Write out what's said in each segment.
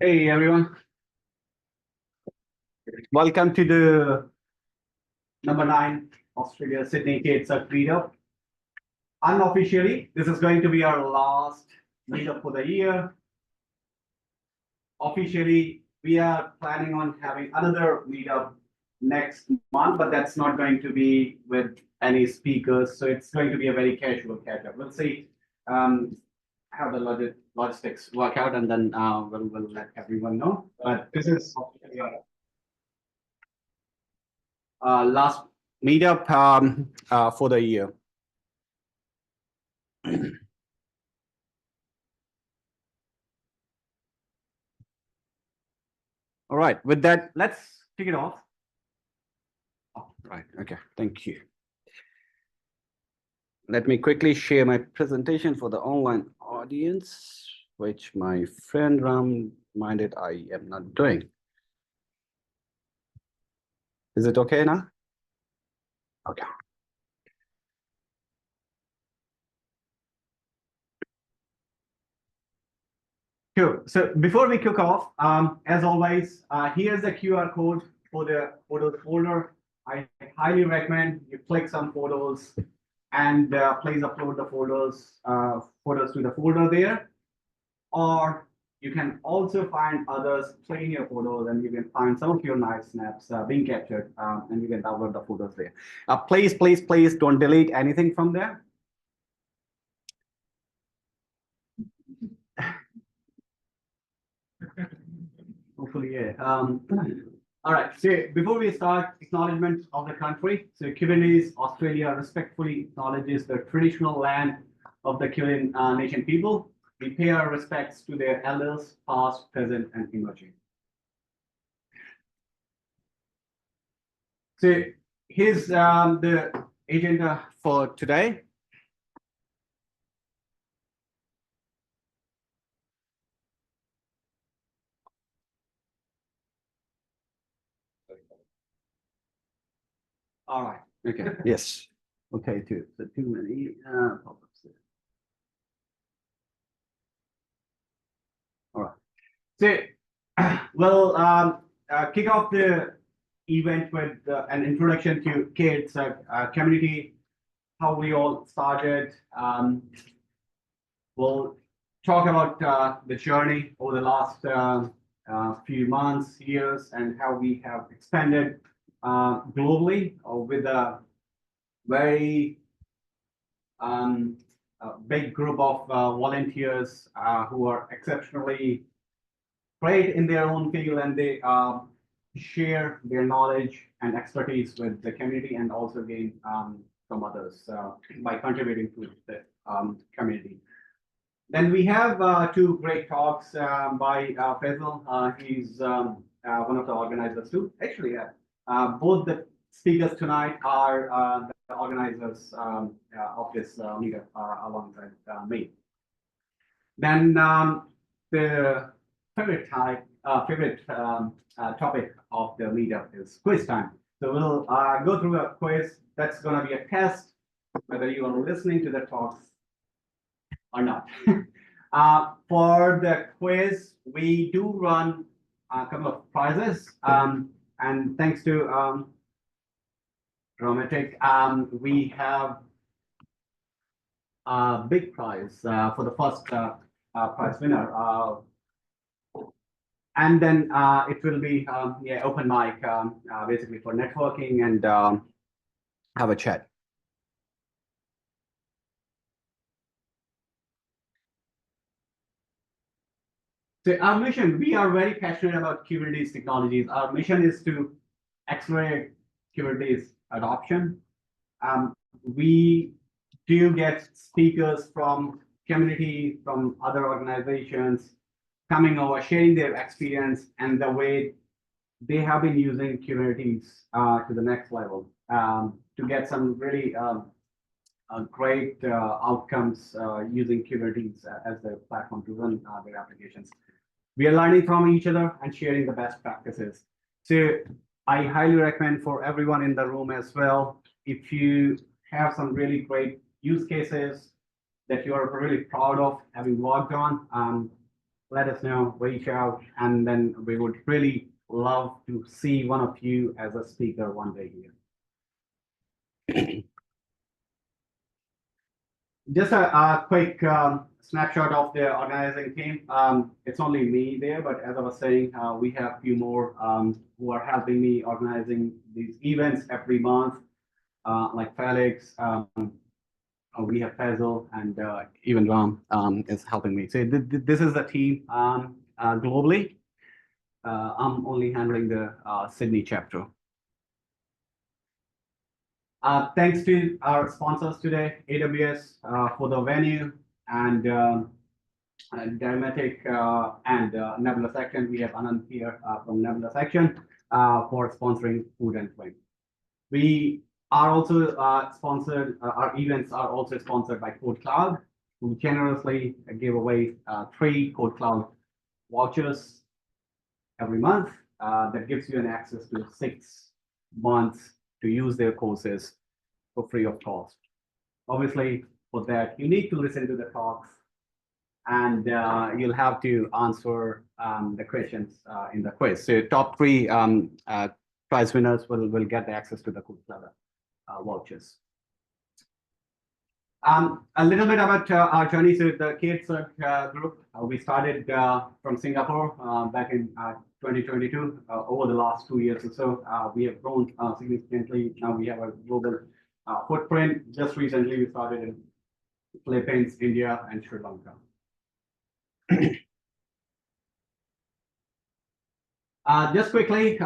Hey everyone, welcome to the number 9 Australia Sydney K8SUG meetup. Unofficially, this is going to be our last meetup for the year. Officially, we are planning on having another meetup next month, but that's not going to be with any speakers. So it's going to be a very casual catch-up. We'll see how the logistics work out, and then we'll let everyone know. But this is last meetup for the year. All right, with that, let's kick it off. Oh, right, okay, thank you. Let me quickly share my presentation for the online audience, which my friend Ram reminded I am not doing. Is it okay now? Okay. Sure. So before we kick off, as always, here's the QR code for the photos folder. I highly recommend you click some photos and please upload the photos to the folder there. Or you can also find others playing your photos, and you can find some of your nice snaps being captured, and you can download the photos there. Please don't delete anything from there. Hopefully, yeah. All right. So before we start, acknowledgement of the country. So Kubernetes, Australia respectfully acknowledges the traditional land of the Kulin Nation people. We pay our respects to their elders, past, present, and emerging. So here's the agenda for today. All right. Okay. Yes. Okay. Too many pop-ups there. All right. So we'll kick off the event with an introduction to K8SUG community, how we all started. We'll talk about the journey over the last few months, years, and how we have expanded globally with a very big group of volunteers who are exceptionally great in their own field, and they share their knowledge and expertise with the community, and also gain from others by contributing to the community. Then we have two great talks by Faisal. He's one of the organizers too. Actually, both the speakers tonight are the organizers of this meetup alongside me. Then the favorite topic of the meetup is quiz time. So we'll go through a quiz. That's going to be a test whether you are listening to the talks or not. For the quiz, we do run a couple of prizes, and thanks to Dramatic, we have a big prize for the first prize winner. And then it will be open mic, basically for networking and have a chat. So our mission, we are very passionate about Kubernetes technologies. Our mission is to accelerate Kubernetes adoption. We do get speakers from community, from other organizations coming over, sharing their experience and the way they have been using Kubernetes to the next level to get some really great outcomes using Kubernetes as their platform to run their applications. We are learning from each other and sharing the best practices. So I highly recommend for everyone in the room as well, if you have some really great use cases that you are really proud of having worked on, let us know, reach out, and then we would really love to see one of you as a speaker one day here. Just a quick snapshot of the organizing team. It's only me there, but as I was saying, we have a few more who are helping me organizing these events every month, like Felix. We have Faisal, and even Ram is helping me. So this is the team globally. I'm only handling the Sydney chapter. Thanks to our sponsors today, AWS for the venue, and Dermatic and Nebula Section. We have Anand here from Nebula Section for sponsoring Food and Flame. We are also sponsored, our events are also sponsored by Code Cloud, who generously give away 3 Code Cloud vouchers every month. That gives you an access to 6 months to use their courses for free of cost. Obviously, for that, you need to listen to the talks, and you'll have to answer the questions in the quiz. So top 3 prize winners will get the access to the Code Cloud vouchers. A little bit about our journey. So the K8SUG group, we started from Singapore back in 2022. Over the last 2 years or so, we have grown significantly. Now we have a global footprint. Just recently, we started in Philippines, India, and Sri Lanka. Just quickly,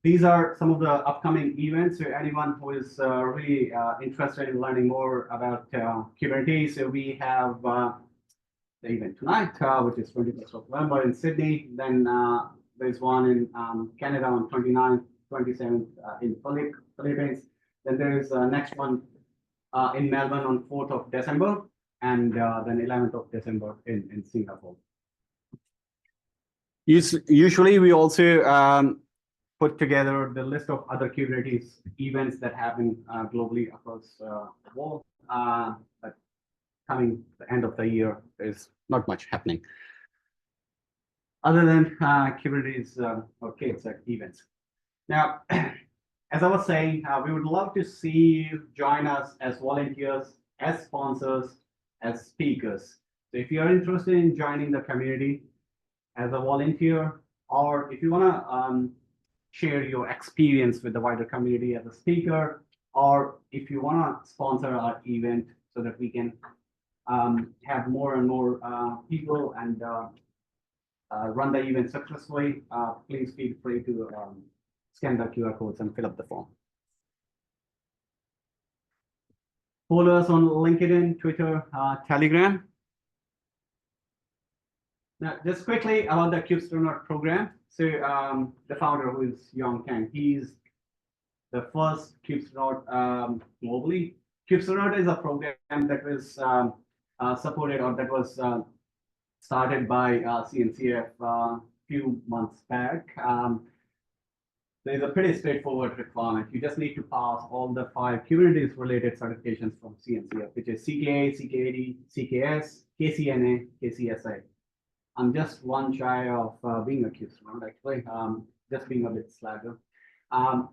these are some of the upcoming events. So anyone who is really interested in learning more about Kubernetes, so we have the event tonight, which is 21st of November in Sydney. Then there's one in Canada on 29th, 27th in Philippines. Then there's next one in Melbourne on 4th of December, and then 11th of December in Singapore. Usually, we also put together the list of other Kubernetes events that happen globally across the world. But coming the end of the year, there's not much happening other than Kubernetes or K8SUG events. Now, as I was saying, we would love to see you join us as volunteers, as sponsors, as speakers. So if you're interested in joining the community as a volunteer, or if you want to share your experience with the wider community as a speaker, or if you want to sponsor our event so that we can have more and more people and run the event successfully, please feel free to scan the QR codes and fill up the form. Follow us on LinkedIn, Twitter, Telegram. Now, just quickly about the Kubestronaut program. So the founder, who is Yong Kang, he's the first Kubestronaut globally. Kubestronaut is a program that was supported, or that was started by CNCF a few months back. There's a pretty straightforward requirement. You just need to pass all the 5 Kubernetes-related certifications from CNCF, which is CKA, CK8, CKS, KCNA, KCSA. I'm just one shy of being a Kubestronaut, actually, just being a bit slagger.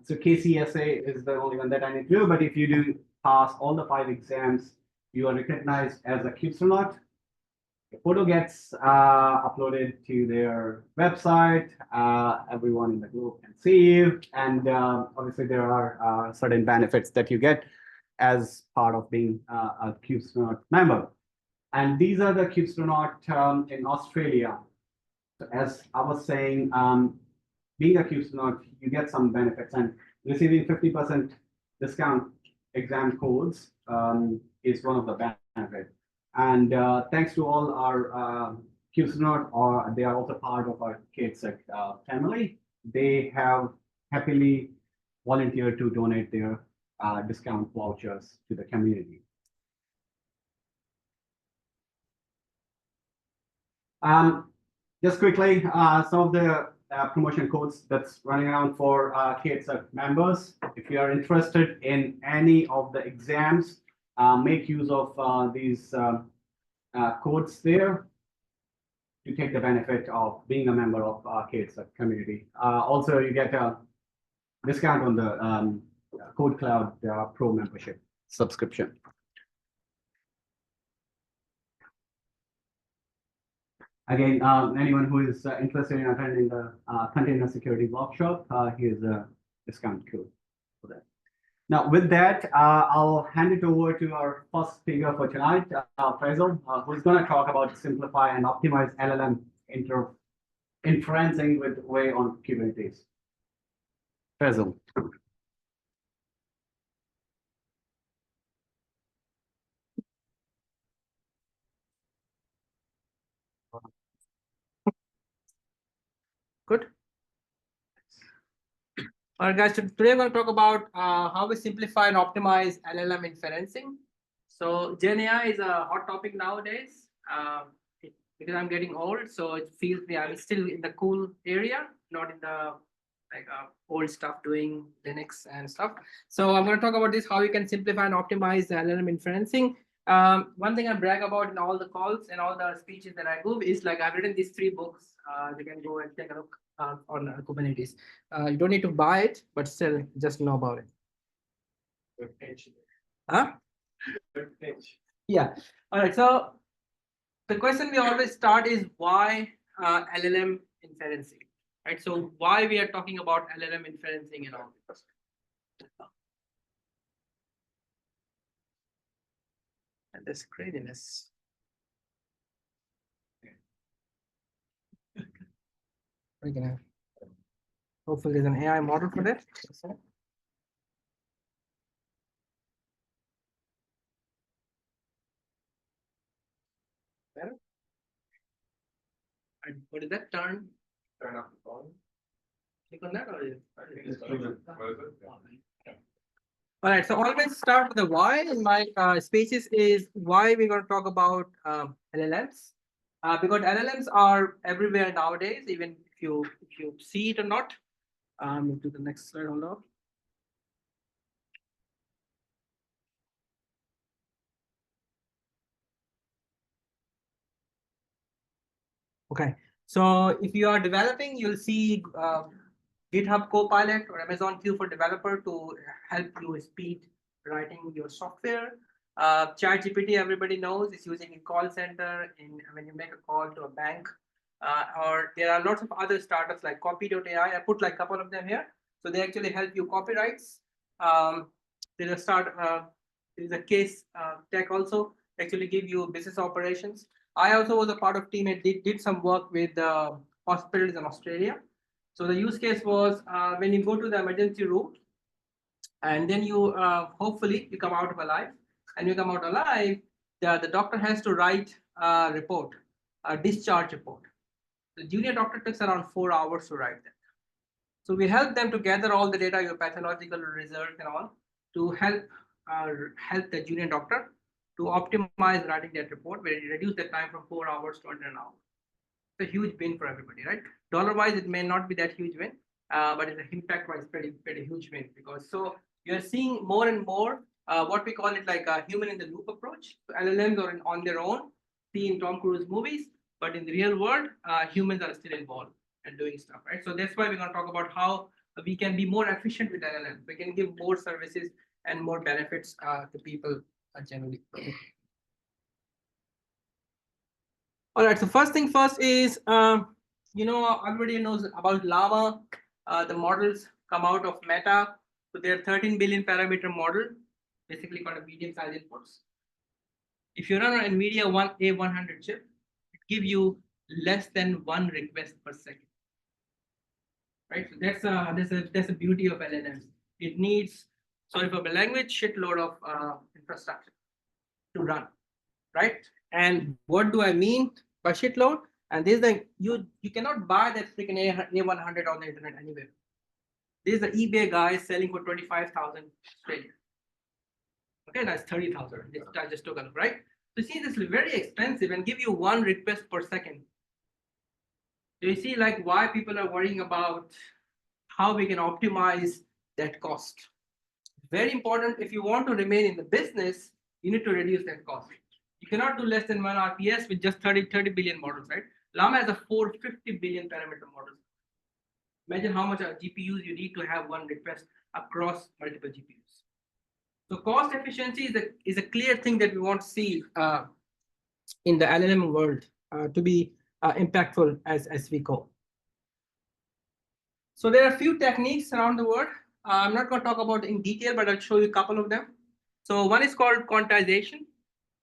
So KCSA is the only one that I need to do, but if you do pass all the 5 exams, you are recognized as a Kubestronaut. The photo gets uploaded to their website. Everyone in the group can see you, and obviously there are certain benefits that you get as part of being a Kubestronaut member. And these are the Kubestronaut in Australia. So as I was saying, being a Kubestronaut, you get some benefits, and receiving 50% discount exam codes is one of the benefits. And thanks to all our Kubestronaut, they are also part of our K8SUG family. They have happily volunteered to donate their discount vouchers to the community. Just quickly, some of the promotion codes that's running around for K8SUG members. If you are interested in any of the exams, make use of these codes there. to take the benefit of being a member of K8SUG community. Also, you get a discount on the Code Cloud Pro membership subscription. Again, anyone who is interested in attending the container security workshop, here's a discount code for that. Now, with that, I'll hand it over to our first speaker for tonight, Faisal, who's going to talk about simplify and optimize LLM inferencing with way on Kubernetes. Faisal. Good. All right, guys. So today we're going to talk about how we simplify and optimize LLM inferencing. So Gen AI is a hot topic nowadays because I'm getting old, so it feels I'm still in the cool area, not in the old stuff doing Linux and stuff. So I'm going to talk about this, how you can simplify and optimize the LLM inferencing. One thing I brag about in all the calls and all the speeches that I give is I've written these 3 books. You can go and take a look on Kubernetes. You don't need to buy it, but still just know about it. Huh? Yeah. All right. So the question we always start is why LLM inferencing, right? So why we are talking about LLM inferencing and all this. And this craziness. We're gonna hopefully there's an AI model for that. Better? And what is that? Turn off the volume. Click on that or all right, so always start with the why in my speeches is why we're going to talk about LLMs. Because LLMs are everywhere nowadays, even if you see it or not. Move to the next slide, hold on. Okay, so if you are developing, you'll see GitHub Copilot or Amazon Q for Developer to help you speed writing your software. ChatGPT, everybody knows, is using in call center when you make a call to a bank. Or there are lots of other startups like Copy.ai. I put a couple of them here. So they actually help you copyrights. There's a case tech also actually give you business operations. I also was a part of team and did some work with hospitals in Australia. So the use case was when you go to the emergency room and then you hopefully you come out alive, and you come out alive, the doctor has to write a report, a discharge report. The junior doctor takes around 4 hours to write that. So we help them to gather all the data, your pathological results and all, to help the junior doctor to optimize writing that report, where you reduce the time from 4 hours to under an hour. It's a huge win for everybody, right? Dollar-wise, it may not be that huge win, but it's impact-wise pretty huge win, because so you're seeing more and more what we call it a human in the loop approach. So LLMs are on their own, see in Tom Cruise movies, but in the real world, humans are still involved and doing stuff, right? So that's why we're going to talk about how we can be more efficient with LLMs. We can give more services and more benefits to people generally. All right, so first thing first is, everybody knows about Llama. The models come out of Meta. So they're 13 billion parameter model, basically called a medium-sized inputs. If you run an NVIDIA A100 chip, it gives you less than 1 request per second. Right, so that's a beauty of LLMs. It needs, sorry for the language, shitload of infrastructure to run, right? And what do I mean by shitload? And this is you cannot buy that freaking A100 on the internet anywhere. This is the eBay guy selling for 25,000 Australian. Okay, that's 30,000. I just took a look, right? So see, this is very expensive and give you 1 request per second. So you see why people are worrying about how we can optimize that cost. Very important. If you want to remain in the business, you need to reduce that cost. You cannot do less than 1 RPS with just 30 billion models, right? Llama has a 450 billion parameter model. Imagine how much GPUs you need to have one request across multiple GPUs. So cost efficiency is a clear thing that we want to see in the LLM world to be impactful as we go. So there are a few techniques around the world. I'm not going to talk about in detail, but I'll show you a couple of them. So one is called quantization.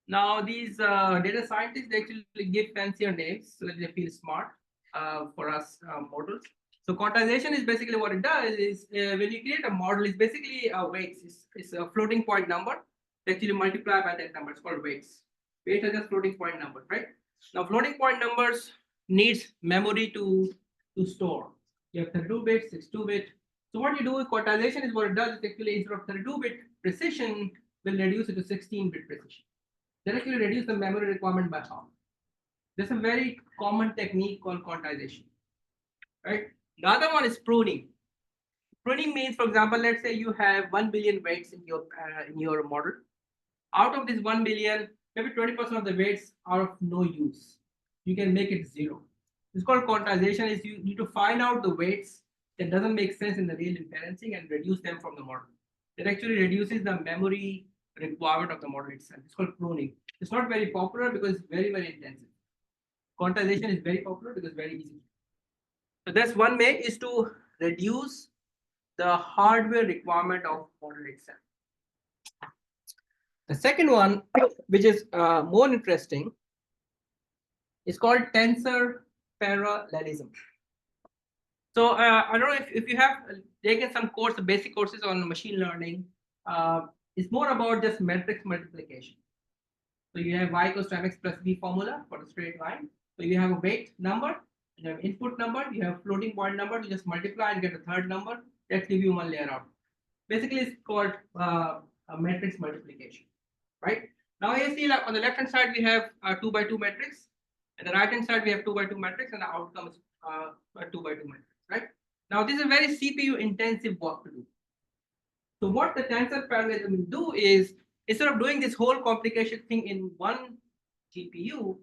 Now these data scientists, they actually give fancier names so that they feel smart for us models. So quantization is basically what it does is when you create a model, it's basically weights. It's a floating point number that you multiply by that number. It's called weights. Weights are just floating point numbers, right? Now floating point numbers needs memory to store. You have 32-bit, 62-bit. So what you do with quantization is what it does is actually instead of 32-bit precision, will reduce it to 16-bit precision. That actually reduce the memory requirement by half. There's a very common technique called quantization, right? The other one is pruning. Pruning means, for example, let's say you have 1 billion weights in your model. Out of this 1 billion, maybe 20% of the weights are of no use. You can make it 0. It's called quantization. Is you need to find out the weights that doesn't make sense in the real inferencing and reduce them from the model. It actually reduces the memory requirement of the model itself. It's called pruning. It's not very popular because it's very, very intensive. Quantization is very popular because it's very easy. So that's one way is to reduce the hardware requirement of model itself. The second one, which is more interesting, is called tensor parallelism. So I don't know if you have taken some course, basic courses on machine learning. It's more about just matrix multiplication. So you have y equals to mx plus b formula for a straight line. So you have a weight number, you have input number, you have floating point number, you just multiply and get a third number. That gives you one layer out. Basically, it's called a matrix multiplication, right? Now you see like on the left hand side we have a 2 by 2 matrix, and the right hand side we have 2 by 2 matrix, and the outcome is a 2 by 2 matrix, right? Now this is very CPU intensive work to do. So what the tensor parallelism will do is instead of doing this whole complication thing in one GPU,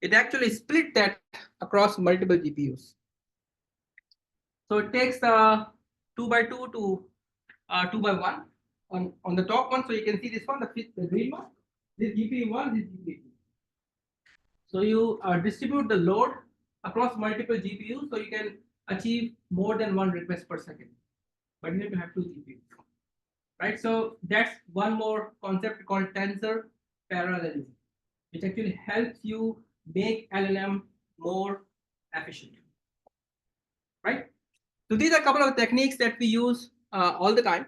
it actually split that across multiple GPUs. So it takes 2 by 2 to 2 by 1 on the top one. So you can see this one, the green one, this GPU 1, this GPU 2. So you distribute the load across multiple GPUs so you can achieve more than one request per second. But you need to have 2 GPUs. Right, so that's one more concept called tensor parallelism, which actually helps you make LLM more efficient. Right, so these are a couple of techniques that we use all the time.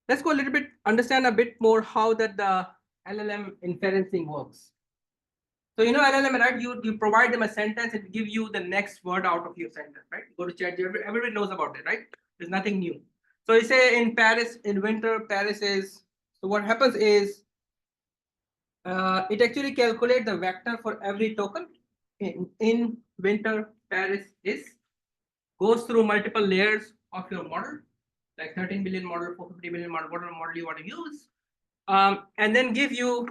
Let's go a little bit, understand a bit more how that the LLM inferencing works. So you know LLM, right? You provide them a sentence and give you the next word out of your sentence, right? You go to chat, everybody knows about it, right? There's nothing new. So you say in Paris, in winter, Paris is, so what happens is it actually calculates the vector for every token. In winter, Paris is, goes through multiple layers of your model, like 13 billion model, 450 billion model, whatever model you want to use, and then give you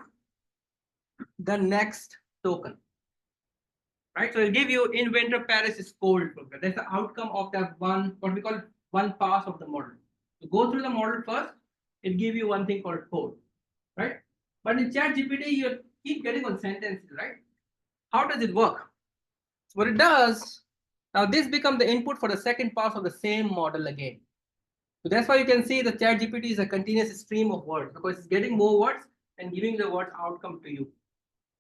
the next token. Right, so it'll give you in winter, Paris is cold. That's the outcome of that one, what we call one pass of the model. You go through the model first, it gives you one thing called code, right? But in ChatGPT, you keep getting on sentences, right? How does it work? So what it does, now this becomes the input for the second pass of the same model again. So that's why you can see the ChatGPT is a continuous stream of words because it's getting more words and giving the word outcome to you,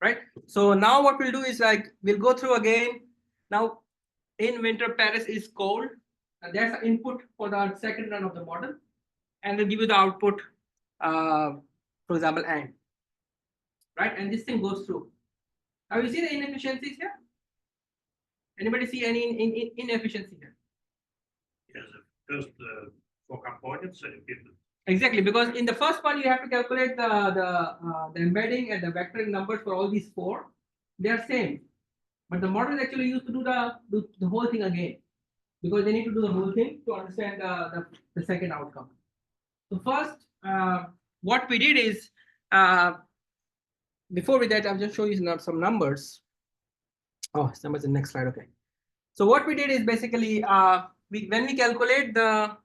right? So now what we'll do is like, we'll go through again. Now in winter, Paris is cold. And that's the input for the second run of the model. And they'll give you the output, for example, and. Right? And this thing goes through. Now you see the inefficiencies here? Anybody see any inefficiency here? Yes, just for components. Exactly, because in the first one, you have to calculate the embedding and the vectoring numbers for all these 4. They are same. But the model is actually used to do the whole thing again. Because they need to do the whole thing to understand the second outcome. So first, what we did is, before we that, I'll just show you some numbers. Oh, somebody's the next slide. Okay. So what we did is basically when we calculate the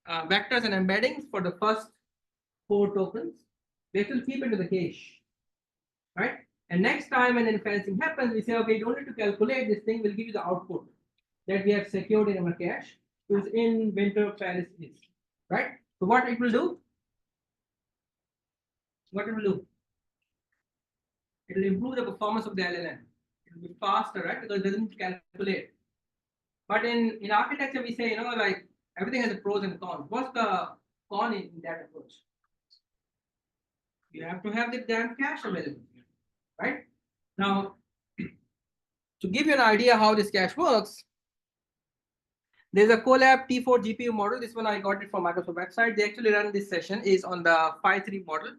vectors and embeddings for the first 4 tokens, we have to keep into the cache, right? And next time when inferencing happens, we say, okay, you don't need to calculate this thing. We'll give you the output that we have secured in our cache, which is in winter Paris is, right? So what it will do? What it will do? It will improve the performance of the LLM. It will be faster, right? Because it doesn't calculate. But in architecture, we say, like everything has a pros and cons. What's the con in that approach? You have to have the damn cache available, right? Now, to give you an idea how this cache works, there's a Colab T4 GPU model. This one I got it from Microsoft website. They actually run this session is on the 5.3 model.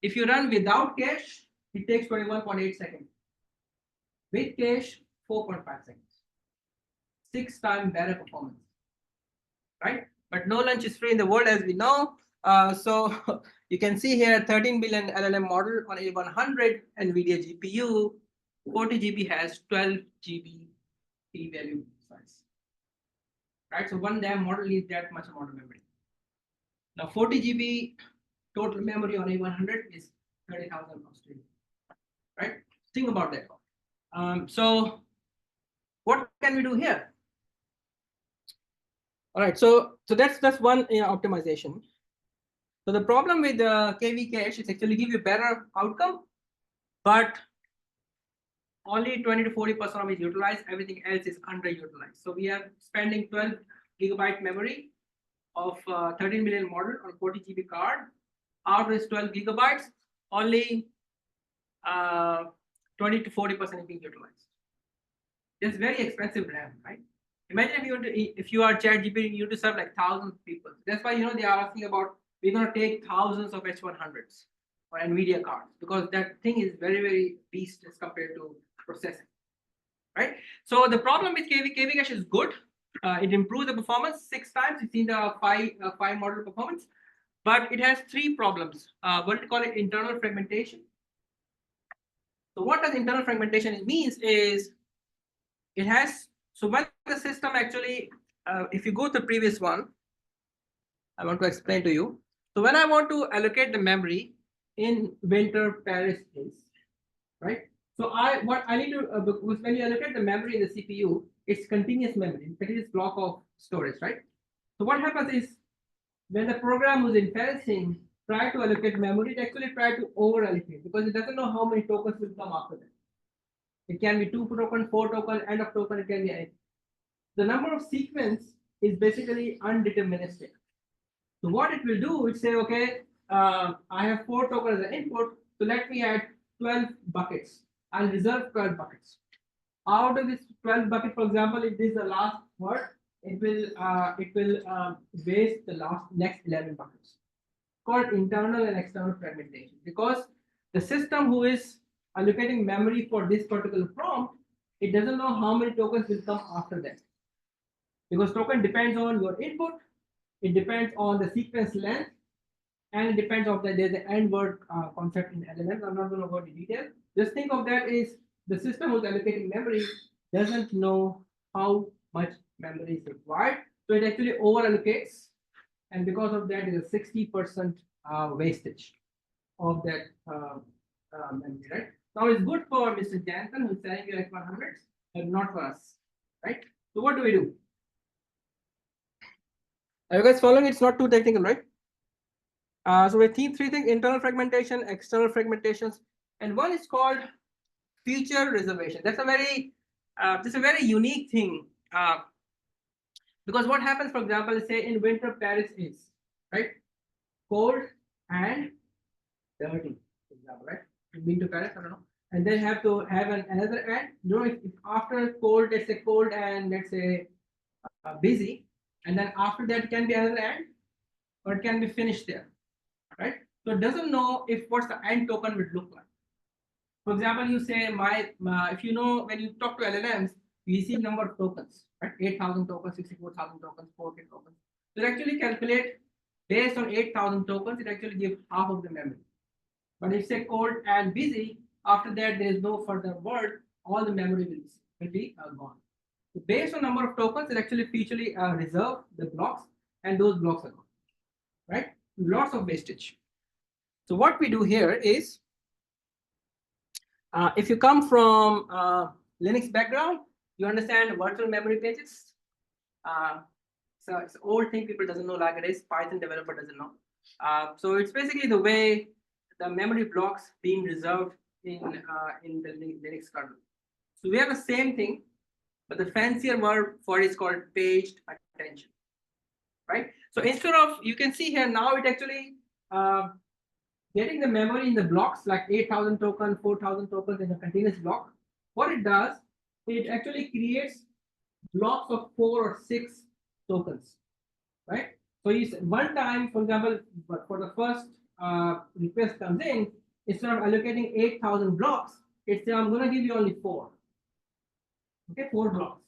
If you run without cache, it takes 21.8 seconds. With cache, 4.5 seconds. 6 times better performance, right? But no lunch is free in the world, as we know. So you can see here 13 billion LLM model on A100 NVIDIA GPU. 40 GB has 12 GB p-value size, right? So one damn model needs that much amount of memory. Now 40 GB total memory on A100 is 30,000 Australian, right? Think about that. So what can we do here? All right, so that's one optimization. So the problem with the KV cache is actually give you better outcome, but only 20 to 40% of it is utilized. Everything else is underutilized. So we are spending 12 gigabyte memory of 13 million model on 40 GB card. Out of this 12 gigabytes, only 20 to 40% is being utilized. It's very expensive RAM, right? Imagine if you are ChatGPT, you need to serve like thousands of people. That's why they are asking about, we're going to take thousands of H100s or NVIDIA cards, because that thing is very, very beast as compared to processing, right? So the problem with KV cache is good. It improves the performance 6 times. You've seen the 5 model performance, but it has 3 problems. What we call it internal fragmentation. So what does internal fragmentation means is it has, so when the system actually, if you go to the previous one, I want to explain to you. So when I want to allocate the memory in winter Paris is, right? So what I need to, because when you allocate the memory in the CPU, it's continuous memory, continuous block of storage, right? So what happens is when the program was inferencing, try to allocate memory, it actually try to over allocate because it doesn't know how many tokens will come after that. It can be 2 token, 4 token, end of token, it can be anything. The number of sequence is basically undeterministic. So what it will do, it say, okay, I have 4 tokens as an input, so let me add 12 buckets. I'll reserve 12 buckets. Out of this 12 bucket, for example, if this is the last word, it will waste the next 11 buckets. Called internal and external fragmentation, because the system who is allocating memory for this particular prompt, it doesn't know how many tokens will come after that. Because token depends on your input, it depends on the sequence length, and it depends on there's an end word concept in LLMs. I'm not going to go into detail. Just think of that is the system who's allocating memory doesn't know how much memory is required. So it actually over allocates. And because of that, is a 60% wastage of that memory, right? Now it's good for Mr. Jansen who's selling you like 100s, but not for us, right? So what do we do? Are you guys following? It's not too technical, right? So we have 3 things: internal fragmentation, external fragmentations, and one is called feature reservation. That's a very unique thing. Because what happens, for example, say in winter Paris is right cold and dirty, for example, right? You've been to Paris, I don't know, and then have to have another end. If after cold, let's say cold and let's say busy, and then after that it can be another end, or it can be finished there, right? So it doesn't know if what's the end token would look like. For example, you say if you know when you talk to LLMs, you see number of tokens, right? 8,000 tokens, 64,000 tokens, 4K tokens. So it actually calculate based on 8,000 tokens, it actually gives half of the memory. But if say cold and busy, after that there is no further word all the memory will be gone. So based on number of tokens, it actually featurely reserve the blocks, and those blocks are gone, right? Lots of wastage. So what we do here is, if you come from Linux background, you understand virtual memory pages. So it's an old thing people doesn't know like it is. Python developer doesn't know. So it's basically the way the memory blocks being reserved in the Linux kernel. So we have the same thing, but the fancier word for it is called paged attention, right? So instead of, you can see here now, it actually getting the memory in the blocks like 8,000 tokens, 4,000 tokens in a continuous block. What it does, it actually creates blocks of 4 or 6 tokens, right? So you one time, for example, for the first request comes in, instead of allocating 8,000 blocks, it's say I'm going to give you only 4. Okay, 4 blocks.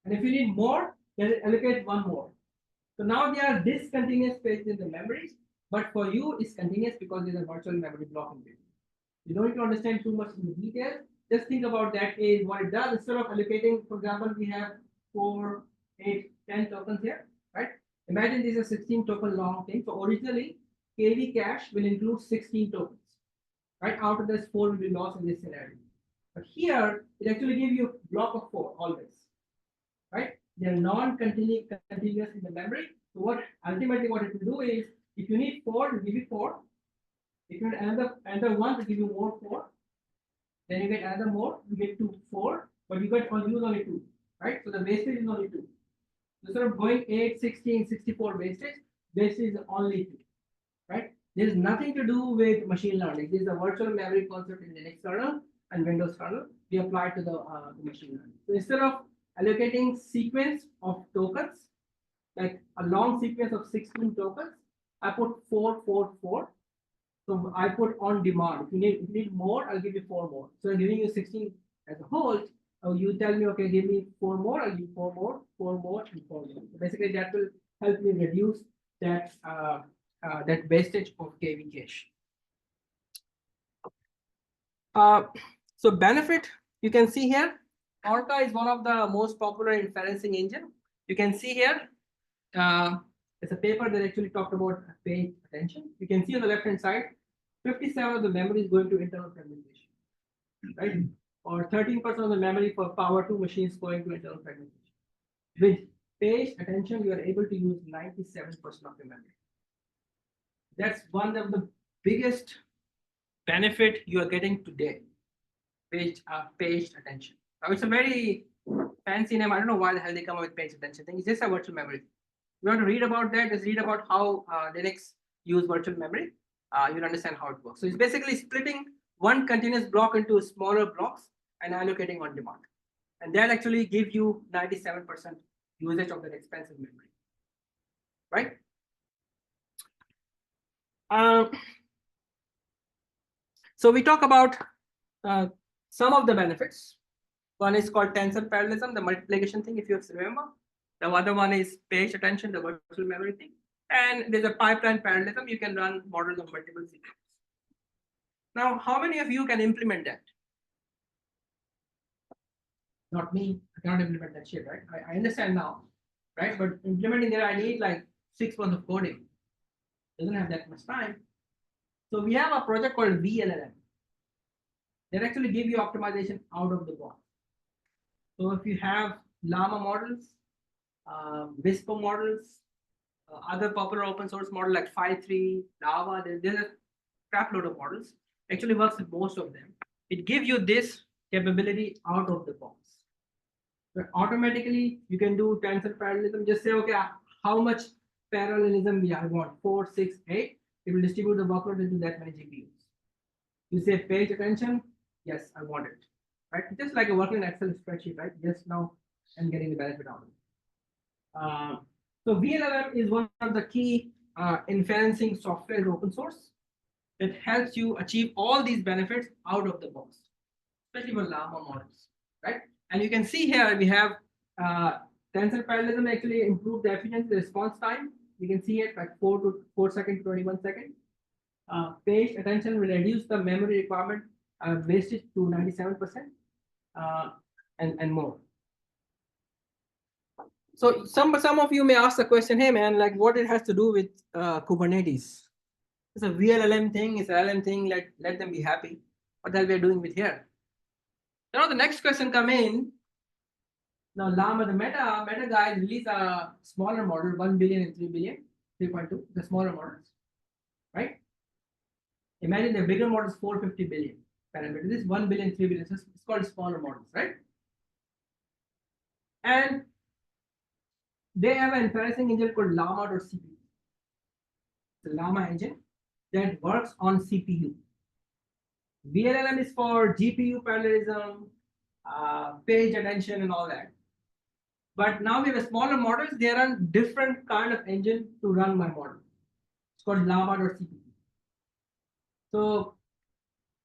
And if you need more, then allocate 1 more. So now they are discontinuous pages in the memories, but for you it's continuous because there's a virtual memory block in there. You don't need to understand too much in the detail. Just think about that is what it does. Instead of allocating, for example, we have 4, 8, 10 tokens here, right? Imagine this is a 16 token long thing. So originally, KV cache will include 16 tokens, right? Out of this, 4 will be lost in this scenario. But here, it actually gives you a block of 4 always, right? They're non-continuous in the memory. So what ultimately what it will do is, if you need 4, it will give you 4. If you need another 1 to give you more 4, then you get another more, you get 2, 4, but you get only 2, right? So the wastage is only 2. Instead of going 8, 16, 64 wastage is only 2, right? There's nothing to do with machine learning. This is a virtual memory concept in Linux kernel and Windows kernel. We apply to the machine learning. So instead of allocating sequence of tokens, like a long sequence of 16 tokens, I put 4, 4, 4. So I put on demand. If you need more, I'll give you 4 more. So I'm giving you 16 as a whole. You tell me, okay, give me 4 more, I'll give 4 more, 4 more, and 4 more. So basically, that will help me reduce that that wastage of KV cache. So benefit, you can see here, Orca is one of the most popular inferencing engine. You can see here, it's a paper that actually talked about page attention. You can see on the left-hand side, 57% of the memory is going to internal fragmentation, right? Or 13% of the memory for power 2 machines going to internal fragmentation. With page attention, you are able to use 97% of the memory. That's one of the biggest benefit you are getting today. Paged attention. Now it's a very fancy name. I don't know why the hell they come up with page attention thing. It's just a virtual memory. If you want to read about that, just read about how Linux use virtual memory. You'll understand how it works. So it's basically splitting one continuous block into smaller blocks and allocating on demand. And that actually gives you 97% usage of that expensive memory, right? So we talk about some of the benefits. One is called tensor parallelism, the multiplication thing, if you remember. The other one is page attention, the virtual memory thing. And there's a pipeline parallelism. You can run models of multiple sequences. Now, how many of you can implement that? Not me. I cannot implement that shit, right? I understand now, right? But implementing that, I need like 6 months of coding. Doesn't have that much time. So we have a project called VLLM that actually give you optimization out of the box. So if you have Llama models, Whisper models, other popular open source models like Phi3, Lava, there's a crap load of models. Actually works with most of them. It gives you this capability out of the box. But automatically, you can do tensor parallelism. Just say, okay, how much parallelism I want? 4, 6, 8. It will distribute the workload into that many GPUs. You say page attention. Yes, I want it. Right? Just like a working Excel spreadsheet, right? Just now I'm getting the benefit out of it. So VLLM is one of the key inferencing software open source that helps you achieve all these benefits out of the box, especially for Llama models, right? And you can see here we have tensor parallelism actually improved the efficiency, the response time. You can see it like 4 seconds to 21 seconds. Page attention will reduce the memory requirement wastage to 97%. and more. So some of you may ask the question, hey man, like what it has to do with Kubernetes? It's a VLLM thing, it's an LM thing, let them be happy. What the hell we are doing with here? Now the next question come in. Now Llama, the Meta guys release a smaller model, 1 billion and 3 billion, 3.2, the smaller models, right? Imagine the bigger model is 450 billion parameter. This is 1 billion, 3 billion. So it's called smaller models, right? And they have an inferencing engine called Llama.cpp. The Llama engine that works on CPU. VLLM is for GPU parallelism, page attention, and all that. But now we have smaller models. They run different kind of engine to run my model. It's called Llama.cpp. So,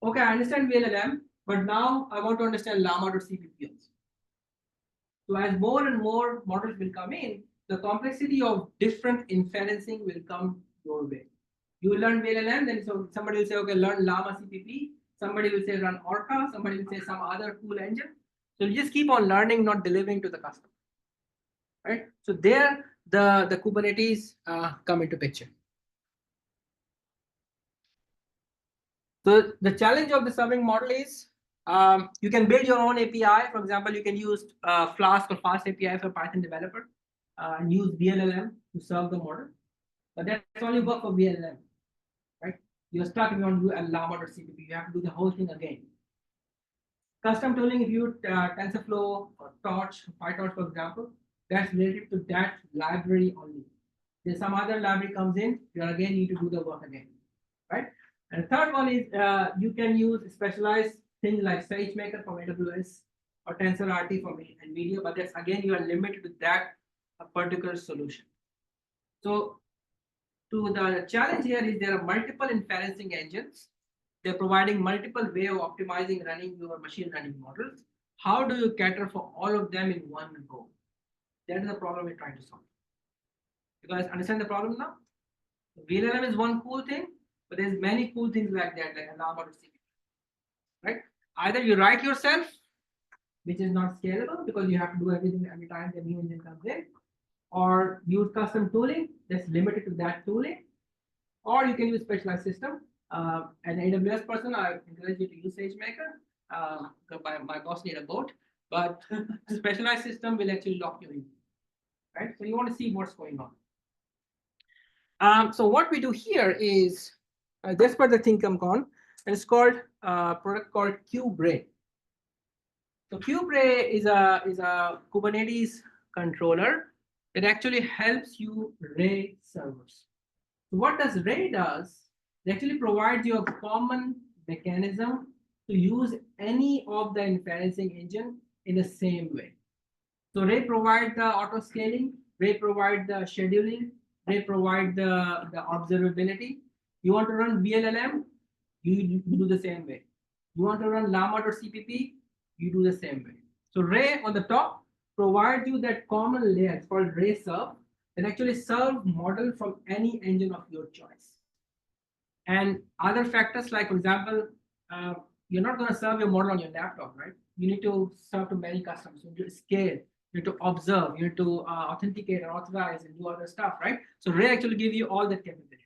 okay, I understand VLLM, but now I want to understand Llama.cpp also. So as more and more models will come in, the complexity of different inferencing will come your way. You will learn VLLM, then so somebody will say, okay, learn Llama CPP. Somebody will say run Orca. Somebody will say some other cool engine. So you just keep on learning, not delivering to the customer, right? So there, the Kubernetes come into picture. So the challenge of the serving model is you can build your own API. For example, you can use Flask or Fast API for Python developer and use VLLM to serve the model. But that's only work for VLLM, right? You're stuck if you want to do a Llama.cpp. You have to do the whole thing again. Custom tooling, if you TensorFlow or Torch, PyTorch, for example, that's related to that library only. There's some other library comes in, you again need to do the work again, right? And the third one is you can use specialized things like SageMaker from AWS or TensorRT from NVIDIA, but that's again you are limited to that particular solution. So to the challenge here is there are multiple inferencing engines. They're providing multiple way of optimizing running your machine learning models. How do you cater for all of them in one go? That is the problem we're trying to solve. You guys understand the problem now? VLLM is one cool thing, but there's many cool things like that, like Llama.cpp, right? Either you write yourself, which is not scalable because you have to do everything every time the new engine comes in, or use custom tooling that's limited to that tooling, or you can use specialized system. As an AWS person, I encourage you to use SageMaker. My boss need a boat, but specialized system will actually lock you in, right? So you want to see what's going on. So what we do here is that's where the thing comes on, and it's called a product called KubeRay. So KubeRay is a Kubernetes controller that actually helps you Ray servers. So what does Ray does? It actually provides you a common mechanism to use any of the inferencing engine in the same way. So Ray provides the auto scaling, Ray provides the scheduling, Ray provides the observability. You want to run VLLM, you do the same way. You want to run Llama.cpp, you do the same way. So Ray on the top provides you that common layer. It's called Ray serve, and actually serve model from any engine of your choice. And other factors like, for example, you're not going to serve your model on your laptop, right? You need to serve to many customers. You need to scale, you need to observe, you need to authenticate and authorize and do other stuff, right? So Ray actually gives you all that capability.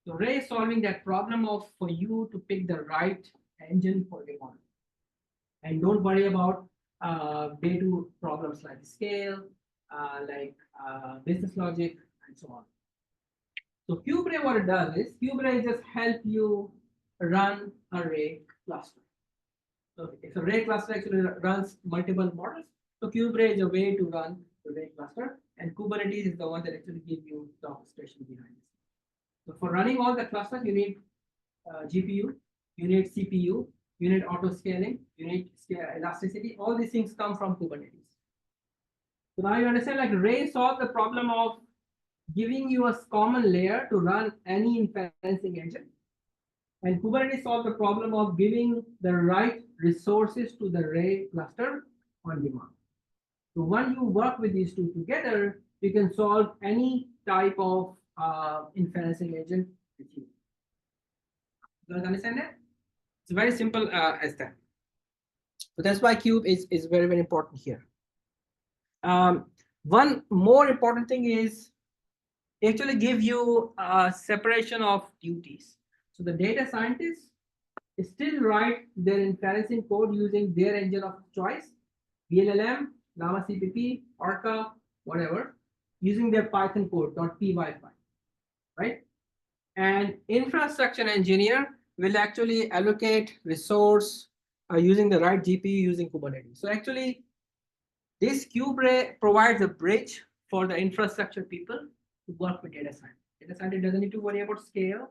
So Ray is solving that problem of for you to pick the right engine for your model. And don't worry about day two problems like scale, business logic, and so on. So KubeRay, what it does is KubeRay just help you run a Ray cluster. So if a Ray cluster actually runs multiple models, so KubeRay is a way to run the Ray cluster, and Kubernetes is the one that actually gives you the orchestration behind it. So for running all the clusters, you need GPU, you need CPU, you need auto scaling, you need elasticity. All these things come from Kubernetes. So now you understand, like Ray solved the problem of giving you a common layer to run any inferencing engine. And Kubernetes solved the problem of giving the right resources to the Ray cluster on demand. So when you work with these two together, you can solve any type of inferencing engine with you. You guys understand that? It's very simple as that. So that's why Cube is very, very important here. One more important thing is actually give you a separation of duties. So the data scientists still write their inferencing code using their engine of choice, VLLM, Llama CPP, Orca, whatever, using their Python code, .py file, right? And infrastructure engineer will actually allocate resource using the right GPU using Kubernetes. So actually, this KubeRay provides a bridge for the infrastructure people to work with data science. Data scientist doesn't need to worry about scale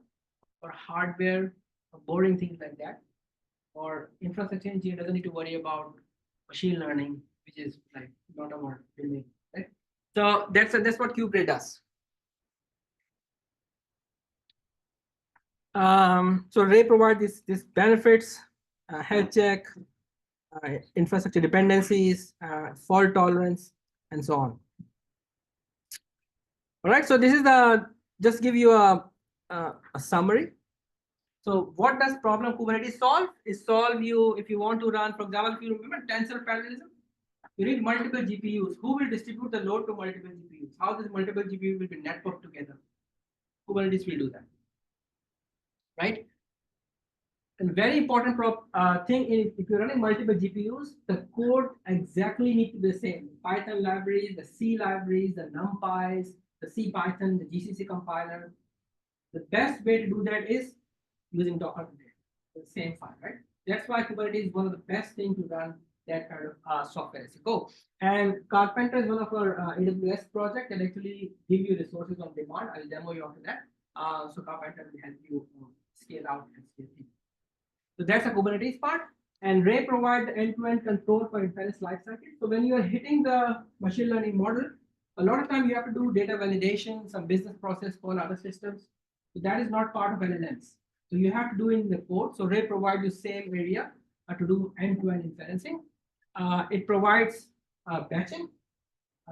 or hardware or boring things like that. Or infrastructure engineer doesn't need to worry about machine learning, which is like not our domain, right? So that's what KubeRay does. So Ray provides these benefits, health check, infrastructure dependencies, fault tolerance, and so on. All right, so this is just give you a summary. So what does problem Kubernetes solve? Is solve you if you want to run, for example, if you remember tensor parallelism, you need multiple GPUs. Who will distribute the load to multiple GPUs? How this multiple GPU will be networked together? Kubernetes will do that, right? And very important thing is if you're running multiple GPUs, the code exactly need to be the same. Python libraries, the C libraries, the NumPys, the C Python, the GCC compiler. The best way to do that is using Docker today, the same file, right? That's why Kubernetes is one of the best things to run that kind of software as you go. And Carpenter is one of our AWS project that actually give you resources on demand. I'll demo you after that. So Carpenter will help you scale out and scale in. So that's the Kubernetes part. And Ray provides the end-to-end control for inference lifecycle. So when you are hitting the machine learning model, a lot of time you have to do data validation, some business process for other systems. So that is not part of LLMs. So you have to do it in the code. So Ray provides you same area to do end-to-end inferencing. It provides batching.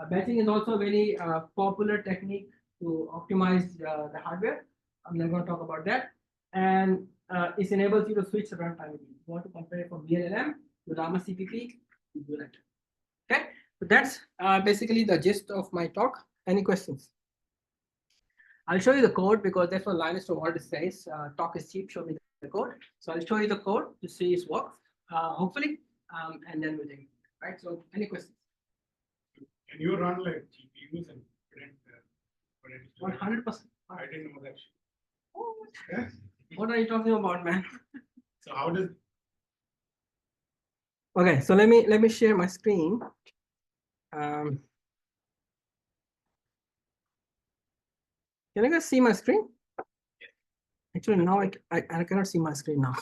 Batching is also a very popular technique to optimize the hardware. I'm not going to talk about that. And it enables you to switch the runtime. If you want to compare it from VLLM to Llama CPP, you do that. Okay, so that's basically the gist of my talk. Any questions? I'll show you the code because that's what Linus Torvalds says. Talk is cheap. Show me the code. So I'll show you the code to see its work, hopefully, and then we'll take it. Right. So any questions? Can you run like GPUs and 100%. I didn't know that. Oh, Yeah. what are you talking about, man? So how does? Okay, so let me share my screen. Can you guys see my screen? Actually, now I cannot see my screen now.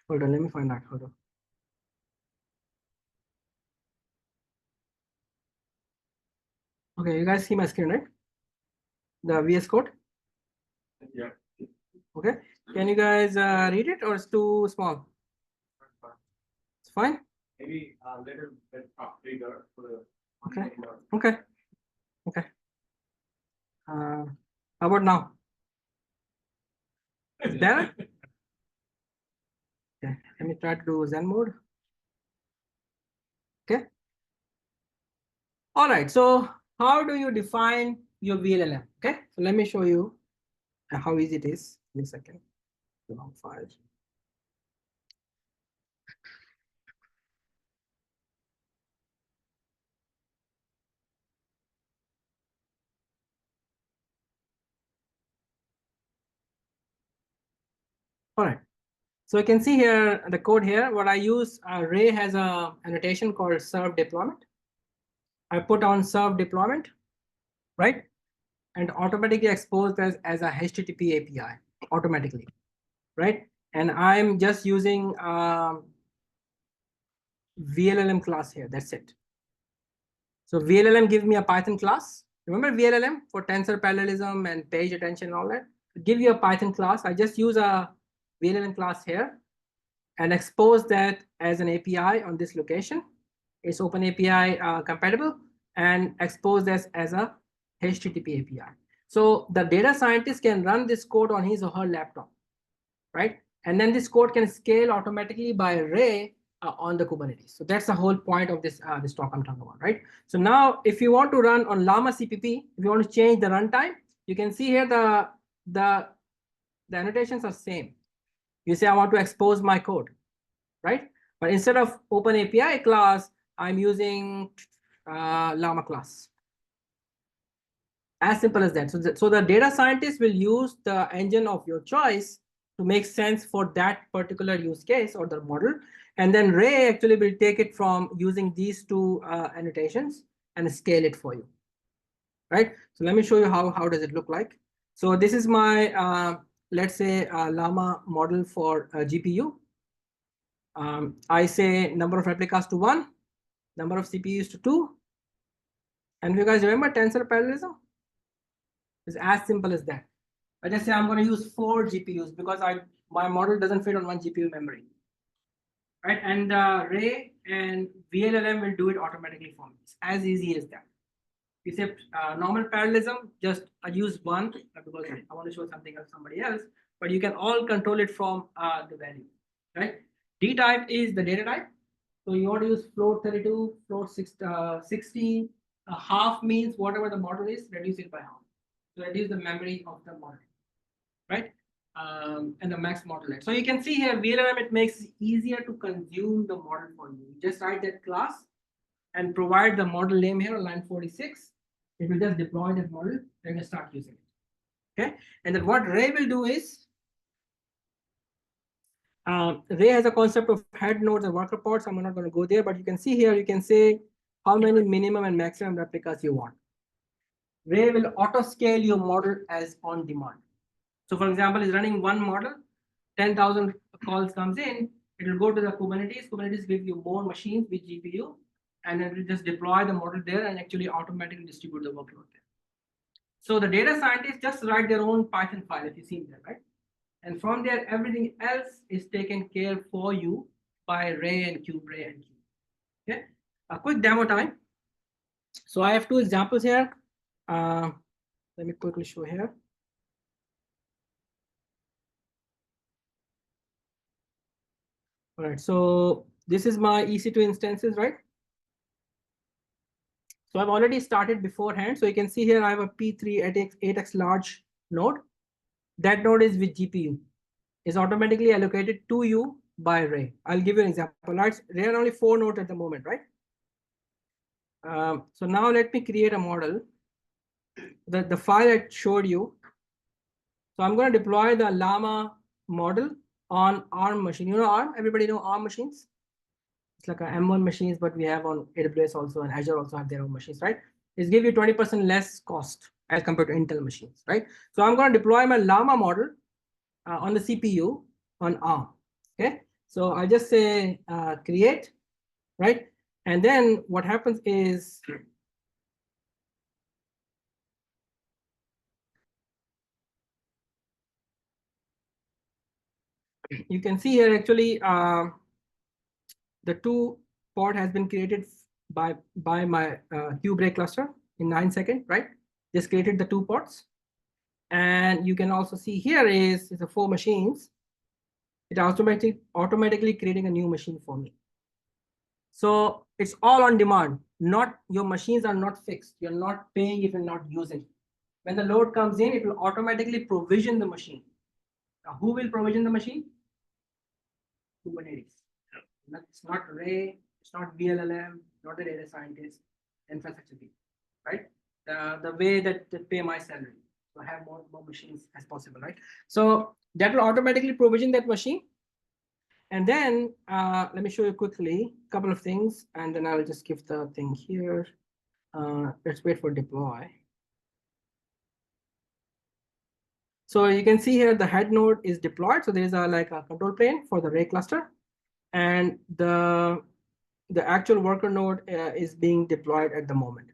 Hold on, let me find out. Hold on. Okay, you guys see my screen, right? The VS Code? Yeah. Okay. Can you guys read it or it's too small? It's fine? Maybe a little bit bigger for the. Okay. Okay. Okay. How about now? It's better? Okay. Let me try to do Zen mode. Okay. All right. So how do you define your VLLM? Okay. So let me show you how easy it is. In a second. Long file. All right. So you can see here the code here. What I use, Ray has a annotation called serve deployment. I put on serve deployment, right? And automatically exposed as a HTTP API automatically, right? And I'm just using VLLM class here. That's it. So VLLM gives me a Python class. Remember VLLM for tensor parallelism and page attention and all that? Give you a Python class. I just use a VLLM class here and expose that as an API on this location. It's Open API compatible and expose this as a HTTP API. So the data scientist can run this code on his or her laptop, right? And then this code can scale automatically by Ray on the Kubernetes. So that's the whole point of this this talk I'm talking about, right? So now, if you want to run on Llama CPP, if you want to change the runtime, you can see here the annotations are same. You say I want to expose my code, right? But instead of Open API class, I'm using Llama class. As simple as that. So the data scientist will use the engine of your choice to make sense for that particular use case or the model. And then Ray actually will take it from using these two annotations and scale it for you, right? So let me show you how does it look like. So this is my, let's say, Llama model for GPU. I say number of replicas to 1, number of CPUs to 2. And if you guys remember tensor parallelism, it's as simple as that. I just say I'm going to use 4 GPUs because my model doesn't fit on 1 GPU memory, right? And Ray and VLLM will do it automatically for me. It's as easy as that. Except normal parallelism, just I use 1 because I want to show something else somebody else, but you can all control it from the value, right? D type is the data type. So you want to use float 32, float 60, half means whatever the model is, reduce it by half. So reduce the memory of the model, right? And the max model. So you can see here, VLLM, it makes it easier to consume the model for you. Just write that class and provide the model name here on line 46. It will just deploy that model and start using it. Okay. And then what Ray will do is, Ray has a concept of head nodes and worker pods. I'm not going to go there, but you can see here, you can say how many minimum and maximum replicas you want. Ray will auto scale your model as on demand. So for example, it's running one model, 10,000 calls comes in, it will go to the Kubernetes. Kubernetes gives you more machines with GPU, and it will just deploy the model there and actually automatically distribute the workload there. So the data scientists just write their own Python file, if you see there, right? And from there, everything else is taken care for you by Ray and Cube, Ray and Cube. Okay, a quick demo time. So I have 2 examples here. Let me quickly show here. All right, so this is my EC2 instances, right? So I've already started beforehand. So you can see here I have a P3 8x large node. That node is with GPU. Is automatically allocated to you by Ray. I'll give you an example. Right? There are only 4 nodes at the moment, right? So now let me create a model. The file I showed you. So I'm going to deploy the Llama model on ARM machine. You know ARM? Everybody know ARM machines? It's like a M1 machines, but we have on AWS also, and Azure also have their own machines, right? It's give you 20% less cost as compared to Intel machines, right? So I'm going to deploy my Llama model on the CPU on ARM. Okay, so I just say create, right? And then what happens is you can see here actually the 2 pod has been created by my KubeRay cluster in 9 seconds, right? Just created the 2 pods. And you can also see here is the 4 machines. It automatically creating a new machine for me. So it's all on demand. Not your machines are not fixed. You're not paying if you're not using. When the load comes in, it will automatically provision the machine. Now, who will provision the machine? Kubernetes. It's not Ray, it's not VLLM, not the data scientist, infrastructure people, right? The way that they pay my salary. So I have more machines as possible, right? So that will automatically provision that machine. And then let me show you quickly a couple of things, and then I'll just give the thing here. Let's wait for deploy. So you can see here the head node is deployed. So there's like a control plane for the Ray cluster, and the actual worker node is being deployed at the moment,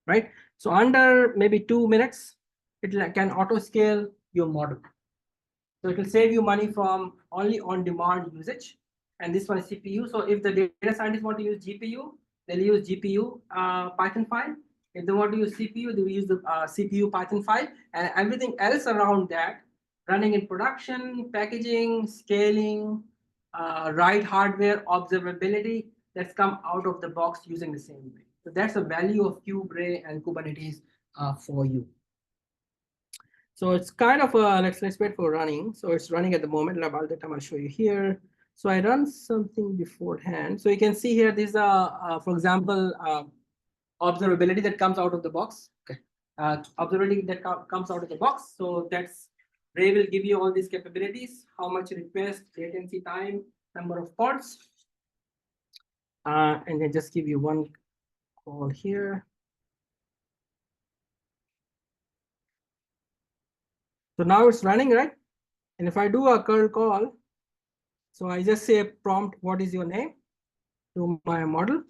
right? So under maybe 2 minutes, it can auto scale your model. So it will save you money from only on-demand usage. And this one is CPU. So if the data scientists want to use GPU, they'll use GPU Python file. If they want to use CPU, they will use the CPU Python file, and everything else around that, running in production, packaging, scaling, write hardware, observability that's come out of the box using the same way. So that's the value of Kube and Kubernetes for you. So it's kind of let's wait for running. So it's running at the moment. About the time I'll show you here. So I run something beforehand. So you can see here, this for example, observability that comes out of the box. Okay, observability that comes out of the box. So that's Ray will give you all these capabilities: how much request, latency time, number of pods, and then just give you one call here. So now it's running, right? And if I do a curl call, so I just say prompt, what is your name, to my model.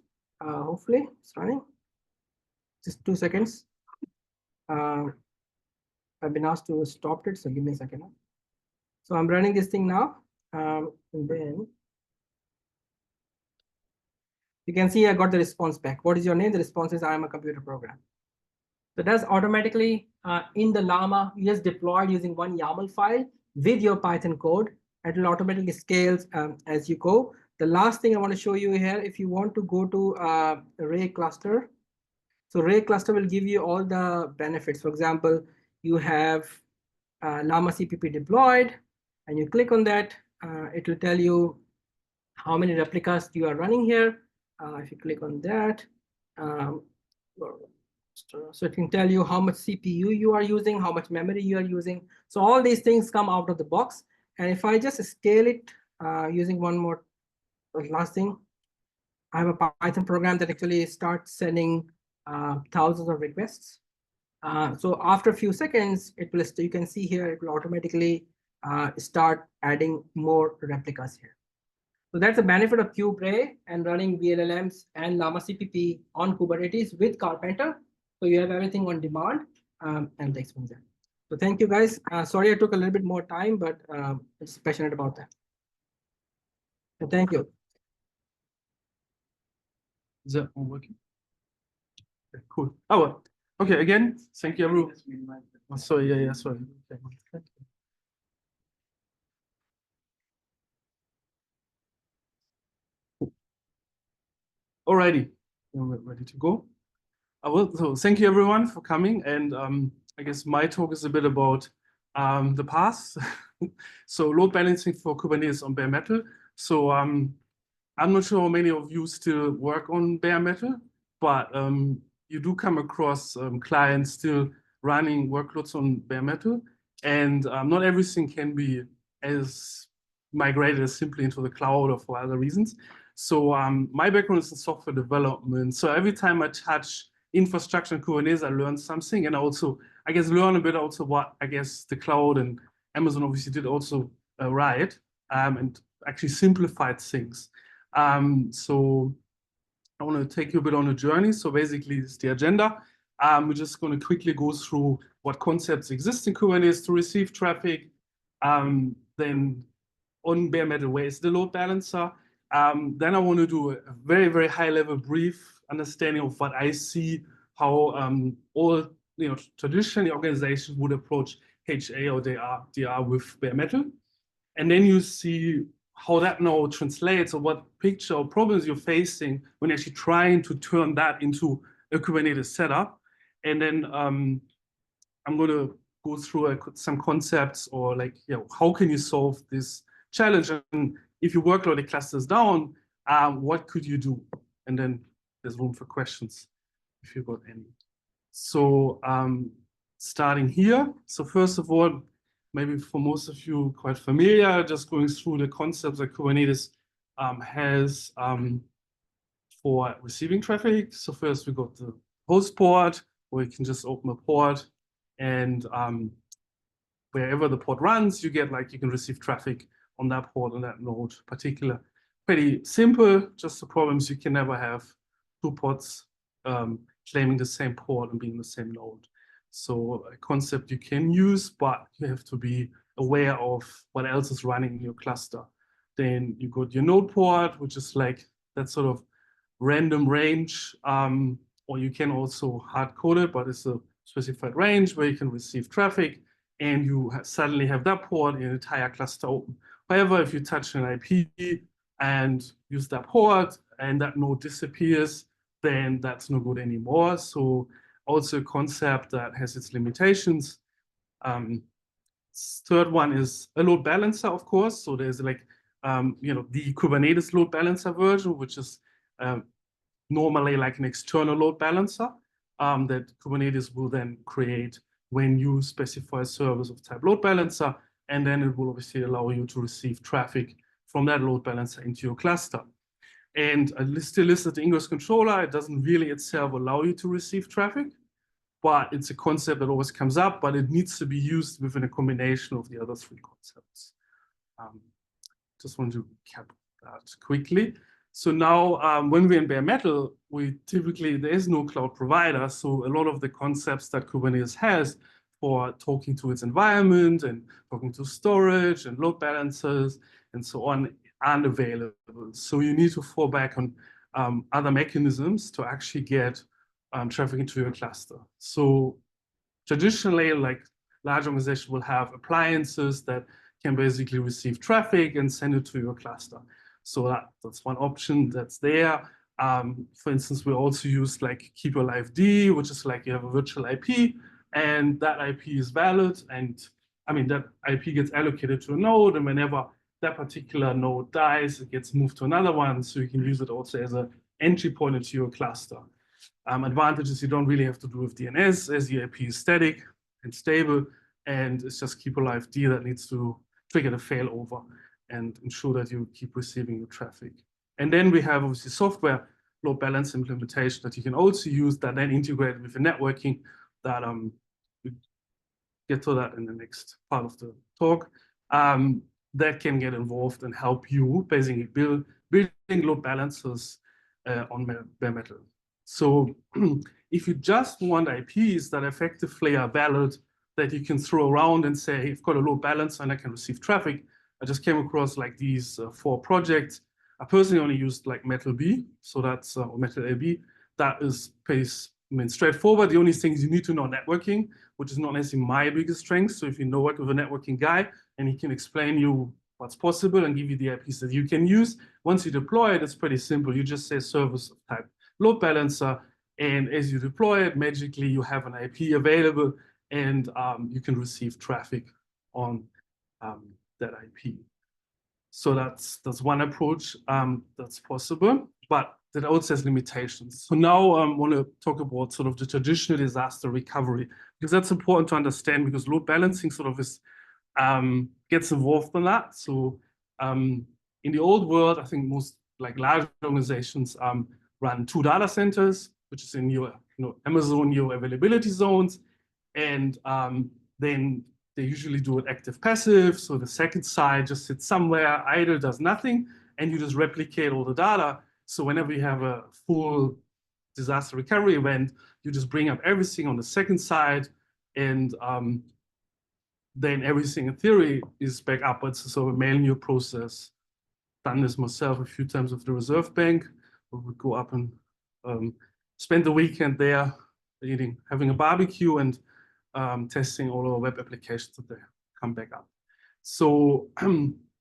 Hopefully it's running. Just 2 seconds. I've been asked to stop it, so give me a second. So I'm running this thing now. And then you can see I got the response back. What is your name? The response is I am a computer program. So that's automatically in the Llama, you just deployed using one YAML file with your Python code. It will automatically scale as you go. The last thing I want to show you here, if you want to go to Ray Cluster, so Ray Cluster will give you all the benefits. For example, you have Llama CPP deployed, and you click on that, it will tell you how many replicas you are running here. If you click on that, so it can tell you how much CPU you are using, how much memory you are using. So all these things come out of the box. And if I just scale it using one more last thing, I have a Python program that actually starts sending thousands of requests. So after a few seconds, it will. You can see here it will automatically start adding more replicas here. So that's the benefit of Kube and running VLLMs and Llama CPP on Kubernetes with Carpenter. So you have everything on demand and the exposure. So thank you guys. Sorry I took a little bit more time, but I'm passionate about that. So thank you. Is that all working? Okay, cool. Oh, well. Okay. Again, thank you, everyone. Oh, sorry. Yeah. Sorry. Okay. Alrighty, we're ready to go. So thank you everyone for coming, and I guess my talk is a bit about the past. So load balancing for Kubernetes on bare metal. So I'm not sure how many of you still work on bare metal, but you do come across clients still running workloads on bare metal, and not everything can be as migrated as simply into the cloud or for other reasons. So my background is in software development. So every time I touch infrastructure in Kubernetes, I learn something, and also, I guess, learn a bit also what I guess the cloud and Amazon obviously did also right, and actually simplified things. So I want to take you a bit on a journey. So basically, it's the agenda. We're just going to quickly go through what concepts exist in Kubernetes to receive traffic. Then on bare metal, where is the load balancer? Then I want to do a very, very high level brief understanding of what I see, how all traditionally organizations would approach HA or DR with bare metal. And then you see how that now translates, or what picture or problems you're facing when actually trying to turn that into a Kubernetes setup. And then I'm going to go through some concepts, or how can you solve this challenge? And if your workload clusters down, what could you do? And then there's room for questions if you've got any. So starting here. So first of all, maybe for most of you quite familiar, just going through the concepts that Kubernetes has for receiving traffic. So first we got the host port, where you can just open a port, and wherever the port runs, you get you can receive traffic on that port, on that node particular. Pretty simple, just the problems you can never have two ports claiming the same port and being the same node. So a concept you can use, but you have to be aware of what else is running in your cluster. Then you got your node port, which is that sort of random range, or you can also hard code it, but it's a specified range where you can receive traffic, and you suddenly have that port in an entire cluster open. However, if you touch an IP and use that port and that node disappears, then that's no good anymore. So also a concept that has its limitations. Third one is a load balancer, of course. So there's like, the Kubernetes load balancer version, which is normally like an external load balancer that Kubernetes will then create when you specify a service of type load balancer, and then it will obviously allow you to receive traffic from that load balancer into your cluster. And still listed the ingress controller. It doesn't really itself allow you to receive traffic, but it's a concept that always comes up, but it needs to be used within a combination of the other three concepts. Just want to recap that quickly. So now when we're in bare metal, there is no cloud provider. So a lot of the concepts that Kubernetes has for talking to its environment and talking to storage and load balancers and so on aren't available. So you need to fall back on other mechanisms to actually get traffic into your cluster. So traditionally, like large organizations will have appliances that can basically receive traffic and send it to your cluster. So that's one option that's there. For instance, we also use like Keep Alive D, which is like you have a virtual IP, and that IP is valid. And I mean, that IP gets allocated to a node, and whenever that particular node dies, it gets moved to another one. So you can use it also as an entry point into your cluster. Advantages you don't really have to do with DNS, as the IP is static and stable, and it's just Keep Alive D that needs to trigger the failover and ensure that you keep receiving your traffic. And then we have obviously software load balance implementation that you can also use that then integrate with the networking that we get to that in the next part of the talk. That can get involved and help you basically building load balancers on bare metal. So if you just want IPs that effectively are valid, that you can throw around and say, I've got a load balancer and I can receive traffic. I just came across like these 4 projects. I personally only used like METALLB, so that's or METALLB. That is pretty straightforward. The only thing is you need to know networking, which is not necessarily my biggest strength. So if you know work with a networking guy and he can explain you what's possible and give you the IPs that you can use, once you deploy it, it's pretty simple. You just say service of type load balancer, and as you deploy it, magically you have an IP available, and you can receive traffic on that IP. So that's one approach that's possible, but that also has limitations. So now I want to talk about sort of the traditional disaster recovery, because that's important to understand, because load balancing sort of is gets involved in that. So in the old world, I think most like large organizations run 2 data centers, which is in your Amazon, your availability zones, and then they usually do it active passive. So the second side just sits somewhere idle, does nothing, and you just replicate all the data. So whenever you have a full disaster recovery event, you just bring up everything on the second side, and then everything in theory is back up. It's sort of a manual process. Done this myself a few times with the Reserve Bank. We would go up and spend the weekend there having a barbecue and testing all our web applications that they come back up. So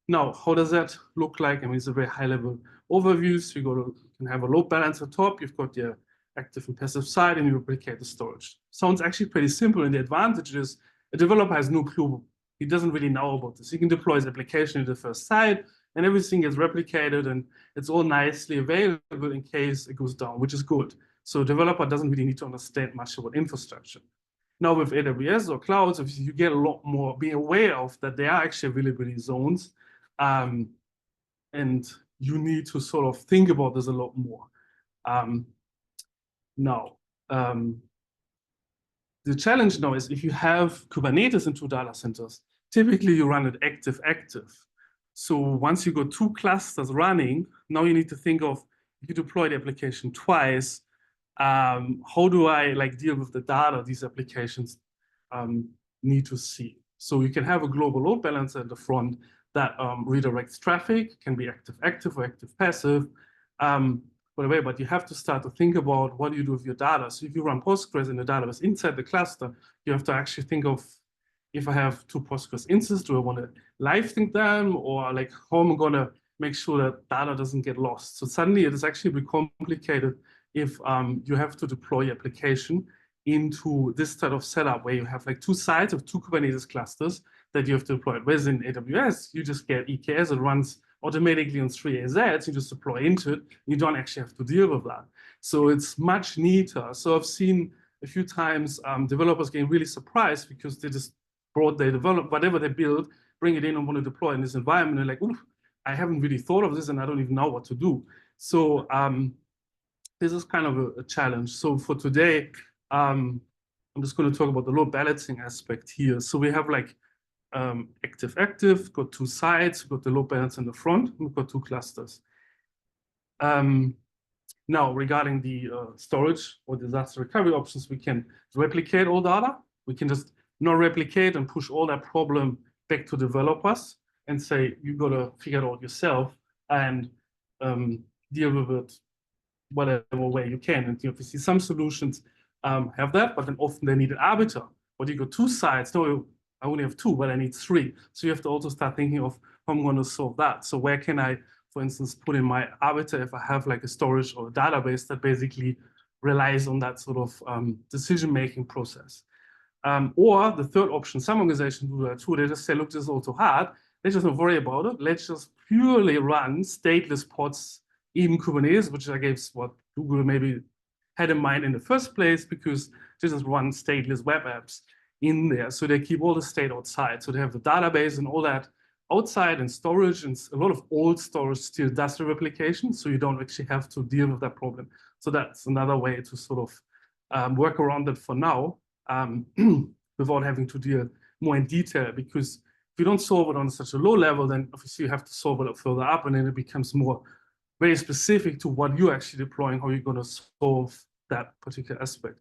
now, how does that look like? I mean, it's a very high-level overview. So you can have a load balancer top. You've got your active and passive side, and you replicate the storage. Sounds actually pretty simple, and the advantage is a developer has no clue. He doesn't really know about this. He can deploy his application to the first side, and everything gets replicated, and it's all nicely available in case it goes down, which is good. So a developer doesn't really need to understand much about infrastructure. Now with AWS or clouds, you get a lot more being aware of that there are actually availability zones, and you need to sort of think about this a lot more. Now, the challenge now is if you have Kubernetes in 2 data centers, typically you run it active. So once you got 2 clusters running, now you need to think of, if you deploy the application twice, how do I like deal with the data these applications need to see? So you can have a global load balancer at the front that redirects traffic, can be active or active passive, whatever, but you have to start to think about what do you do with your data. So if you run Postgres in the database inside the cluster, you have to actually think of, if I have 2 Postgres instances, do I want to live sync them, or like how am I gonna make sure that data doesn't get lost? So suddenly it is actually a bit complicated if you have to deploy your application into this type of setup where you have like two sides of two Kubernetes clusters that you have to deploy. Whereas in AWS, you just get EKS, it runs automatically on 3 AZ, you just deploy into it, you don't actually have to deal with that. So it's much neater. So I've seen a few times developers getting really surprised because they just brought their whatever they build, bring it in and want to deploy in this environment. They're like, oof, I haven't really thought of this and I don't even know what to do. So this is kind of a challenge. So for today, I'm just going to talk about the load balancing aspect here. So we have like active, got two sides, we've got the load balance in the front, we've got two clusters. Now, regarding the storage or disaster recovery options, we can replicate all data. We can just not replicate and push all that problem back to developers and say, you got to figure it out yourself and deal with it whatever way you can. And obviously some solutions have that, but then often they need an arbiter. But you got two sides. No, I only have two, but I need three. So you have to also start thinking of how I'm going to solve that. So where can I, for instance, put in my arbiter if I have like a storage or a database that basically relies on that sort of decision-making process. Or the third option, some organizations do that too. They just say, look, this is all too hard. Let's just not worry about it. Let's just purely run stateless pods in Kubernetes, which I guess what Google maybe had in mind in the first place, because they just run stateless web apps in there. So they keep all the state outside. So they have the database and all that outside, and storage, and a lot of old storage still does the replication. So you don't actually have to deal with that problem. So that's another way to sort of work around it for now without having to deal more in detail. Because if you don't solve it on such a low level, then obviously you have to solve it further up, and then it becomes more very specific to what you're actually deploying, how you're going to solve that particular aspect.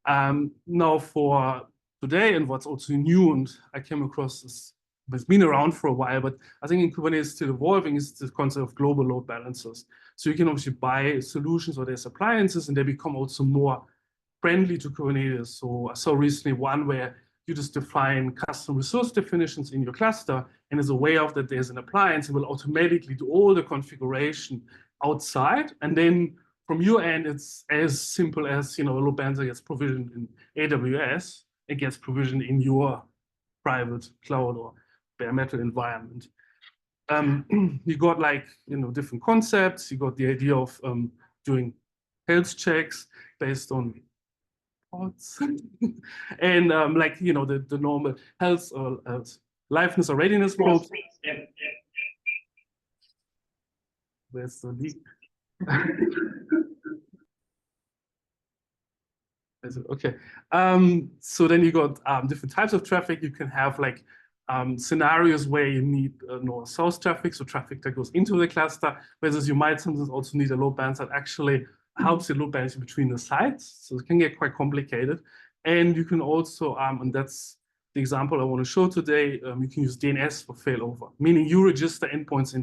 Now for today, and what's also new, and I came across this, it's been around for a while, but I think in Kubernetes still evolving, is the concept of global load balancers. So you can obviously buy solutions or there's appliances, and they become also more friendly to Kubernetes. So I saw recently one where you just define custom resource definitions in your cluster, and as a way of that, there's an appliance, it will automatically do all the configuration outside. And then from your end, it's as simple as, a load balancer gets provisioned in AWS, it gets provisioned in your private cloud or bare metal environment. You got like, different concepts. You got the idea of doing health checks based on pods and like, the normal health or liveness or readiness probes. Where's the leak? Okay. So then you got different types of traffic. You can have like scenarios where you need north-south traffic, so traffic that goes into the cluster, whereas you might sometimes also need a load balancer that actually helps the load balancing between the sites. So it can get quite complicated. And you can also, and that's the example I want to show today, you can use DNS for failover, meaning you register endpoints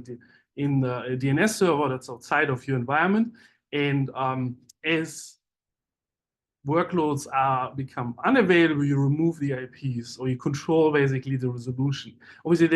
in the DNS server that's outside of your environment. And as workloads become unavailable, you remove the IPs, or you control basically the resolution. Obviously,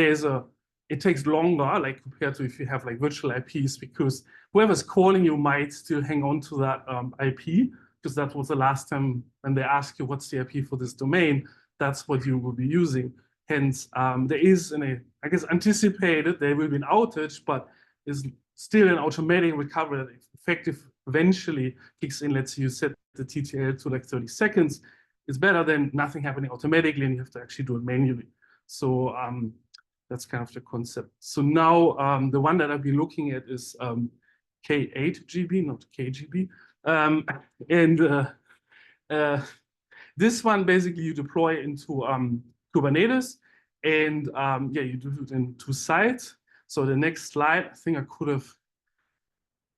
it takes longer, like compared to if you have like virtual IPs, because whoever's calling you might still hang on to that IP, because that was the last time when they ask you what's the IP for this domain, that's what you will be using. Hence, there is I guess anticipated there will be an outage, but is still an automatic recovery that effective eventually kicks in. Let's say you set the TTL to like 30 seconds. It's better than nothing happening automatically and you have to actually do it manually. So that's kind of the concept. So now the one that I'll be looking at is K8GB, not KGB. This one basically you deploy into Kubernetes, and yeah, you do it in two sides. So the next slide, I think I could have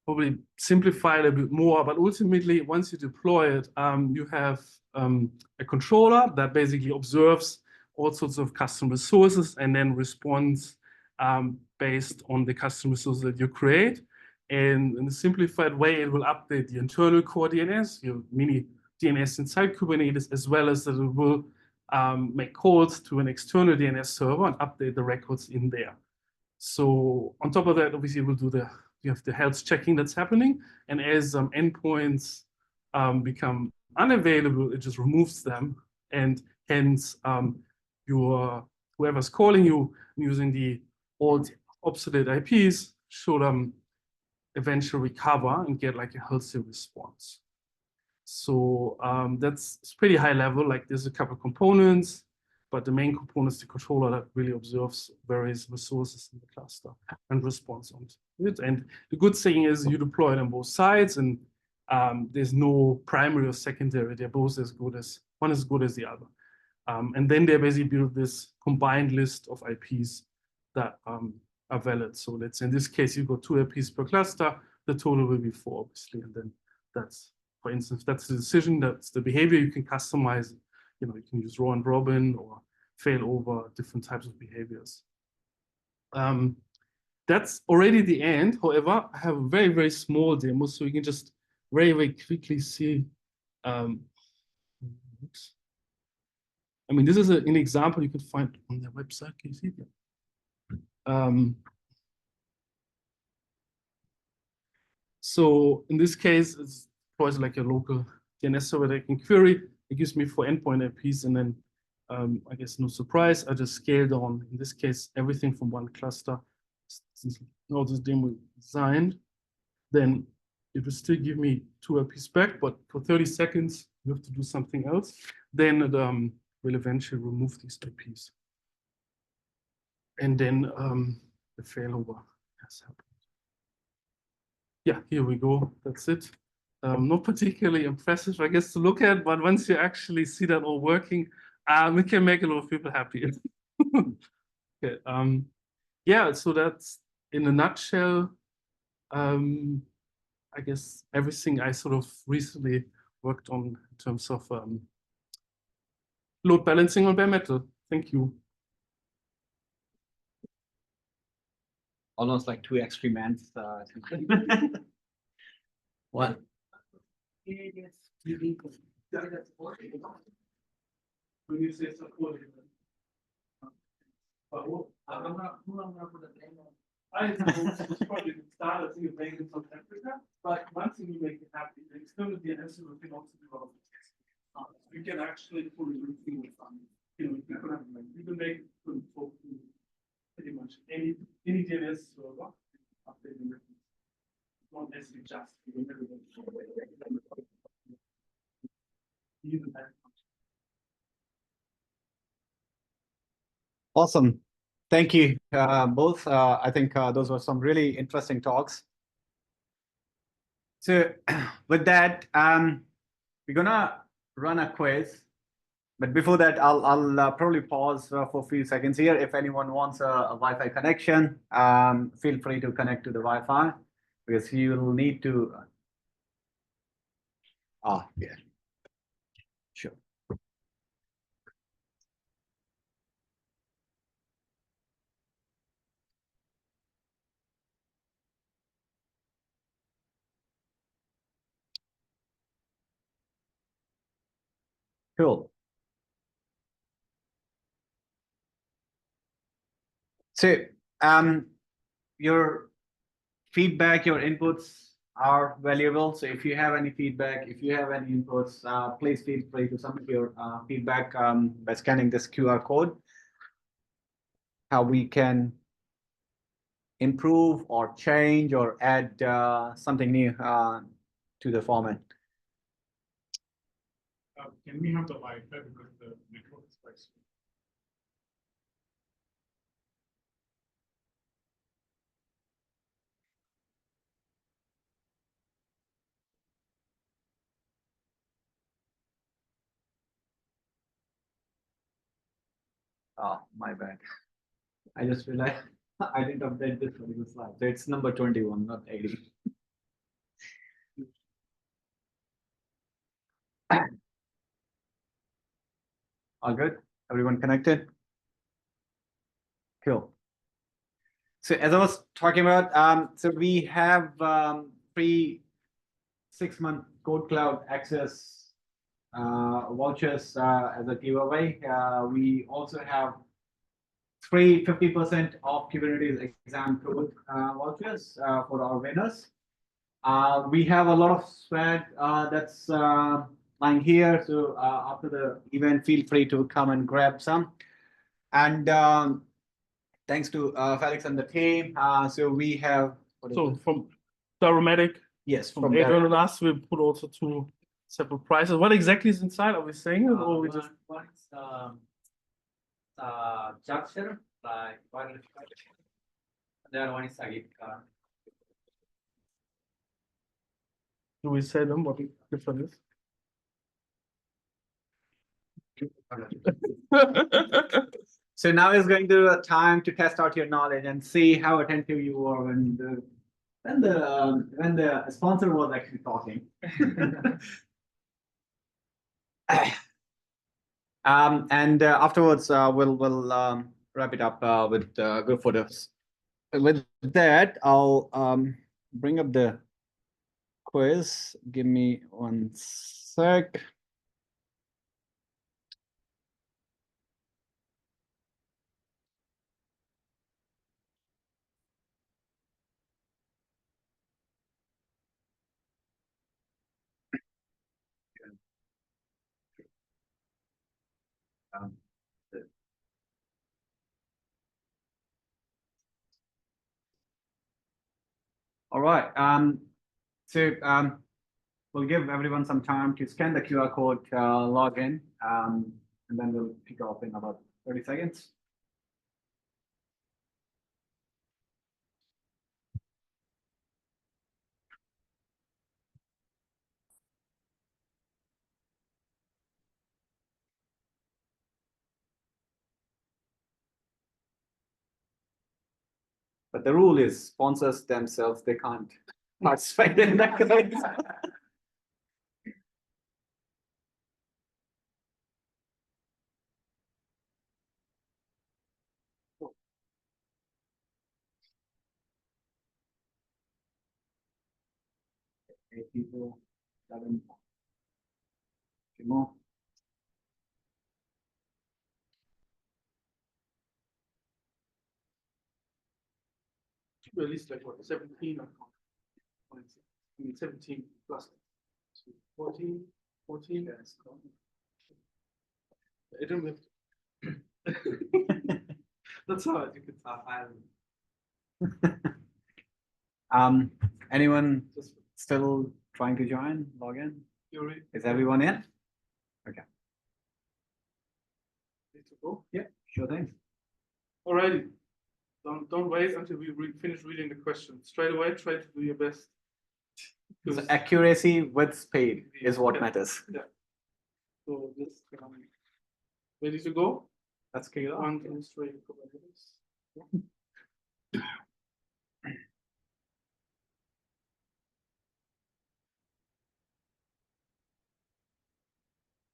probably simplified a bit more, but ultimately, once you deploy it, you have a controller that basically observes all sorts of custom resources and then responds based on the custom resources that you create. And in a simplified way, it will update the internal core DNS, your mini DNS inside Kubernetes, as well as that it will make calls to an external DNS server and update the records in there. So on top of that, obviously you have the health checking that's happening. And as endpoints become unavailable, it just removes them. And hence whoever's calling you using the old obsolete IPs should eventually recover and get like a healthy response. So that's pretty high level. Like there's a couple of components, but the main component is the controller that really observes various resources in the cluster and responds on it. And the good thing is you deploy it on both sides, and there's no primary or secondary. They're both as good as one is as good as the other. And then they basically build this combined list of IPs that are valid. So let's say in this case, you've got 2 IPs per cluster. The total will be 4, obviously, and then that's. For instance, that's the decision, that's the behavior you can customize. You know, you can use round robin or fail over different types of behaviors. That's already the end. However, I have a very, very small demo, so you can just very, very quickly see. I mean, this is an example you can find on their website. Can you see that? So in this case, it's probably like a local DNS server that I can query. It gives me 4 endpoint IPs, and then I guess no surprise, I just scaled on, in this case, everything from one cluster. Since all this demo designed, then it will still give me 2 IPs back, but for 30 seconds, you have to do something else. Then it will eventually remove these IPs. And then the failover has happened. Yeah, here we go. That's it. Not particularly impressive, I guess, to look at, but once you actually see that all working, it can make a lot of people happy. Okay, yeah, so that's in a nutshell, I guess, everything I sort of recently worked on in terms of load balancing on bare metal. Thank you. Almost like 2 extreme ends. What? When you say support, but I'm gonna put a name on. I probably start as you make it from temperature, but once you make it happy, the external DNS server can also develop it. You can actually pull everything with you know, you can make it for pretty much any DNS server updating it. Not necessarily just even that. Awesome. Thank you both. I think those were some really interesting talks. So with that, we're gonna run a quiz. But before that, I'll probably pause for a few seconds here. If anyone wants a Wi-Fi connection, feel free to connect to the Wi-Fi, because you'll need to. Yeah, sure. Cool. So your feedback, your inputs are valuable. So if you have any feedback, if you have any inputs, please feel free to submit your feedback by scanning this QR code. How we can improve or change or add something new to the format. Can we have the Wi-Fi because the network is quite slow? Oh, my bad. I just realized I didn't update this particular slide. So it's number 21, not 80. All good? Everyone connected? Cool. So as I was talking about, so we have free 6-month Code Cloud access vouchers as a giveaway. We also have 50% off Kubernetes exam code vouchers for our winners. We have a lot of swag that's lying here. So after the event, feel free to come and grab some. And thanks to Felix and the team. So we have. So from Daromatic, Yes, from Adrian and us, we put also 2 separate prices. What exactly is inside? Are we saying it, or we just? One is Cluster, like one. The other one is a gift card. Do we say them what the difference is? So now is going to be a time to test out your knowledge and see how attentive you are when the sponsor was actually talking. And afterwards, we'll wrap it up with group photos. With that, I'll bring up the quiz. Give me 1 sec. All right. So we'll give everyone some time to scan the QR code, log in, and then we'll kick off in about 30 seconds. But the rule is sponsors themselves, they can't participate in that quiz. Eight people, 7, 2 more. At least like what, 17 or 17 plus 14. Yes. I don't have that's hard. You could start hiring. Anyone still trying to join, log in? Is everyone in? Okay. Need to go? Yeah, sure thing. Alrighty. Don't wait until we finish reading the question. Straight away, try to do your best. So accuracy with speed is what Yeah. matters. Yeah. So this ready to go? Let's kick it off. 1, 2, 3, Kubernetes.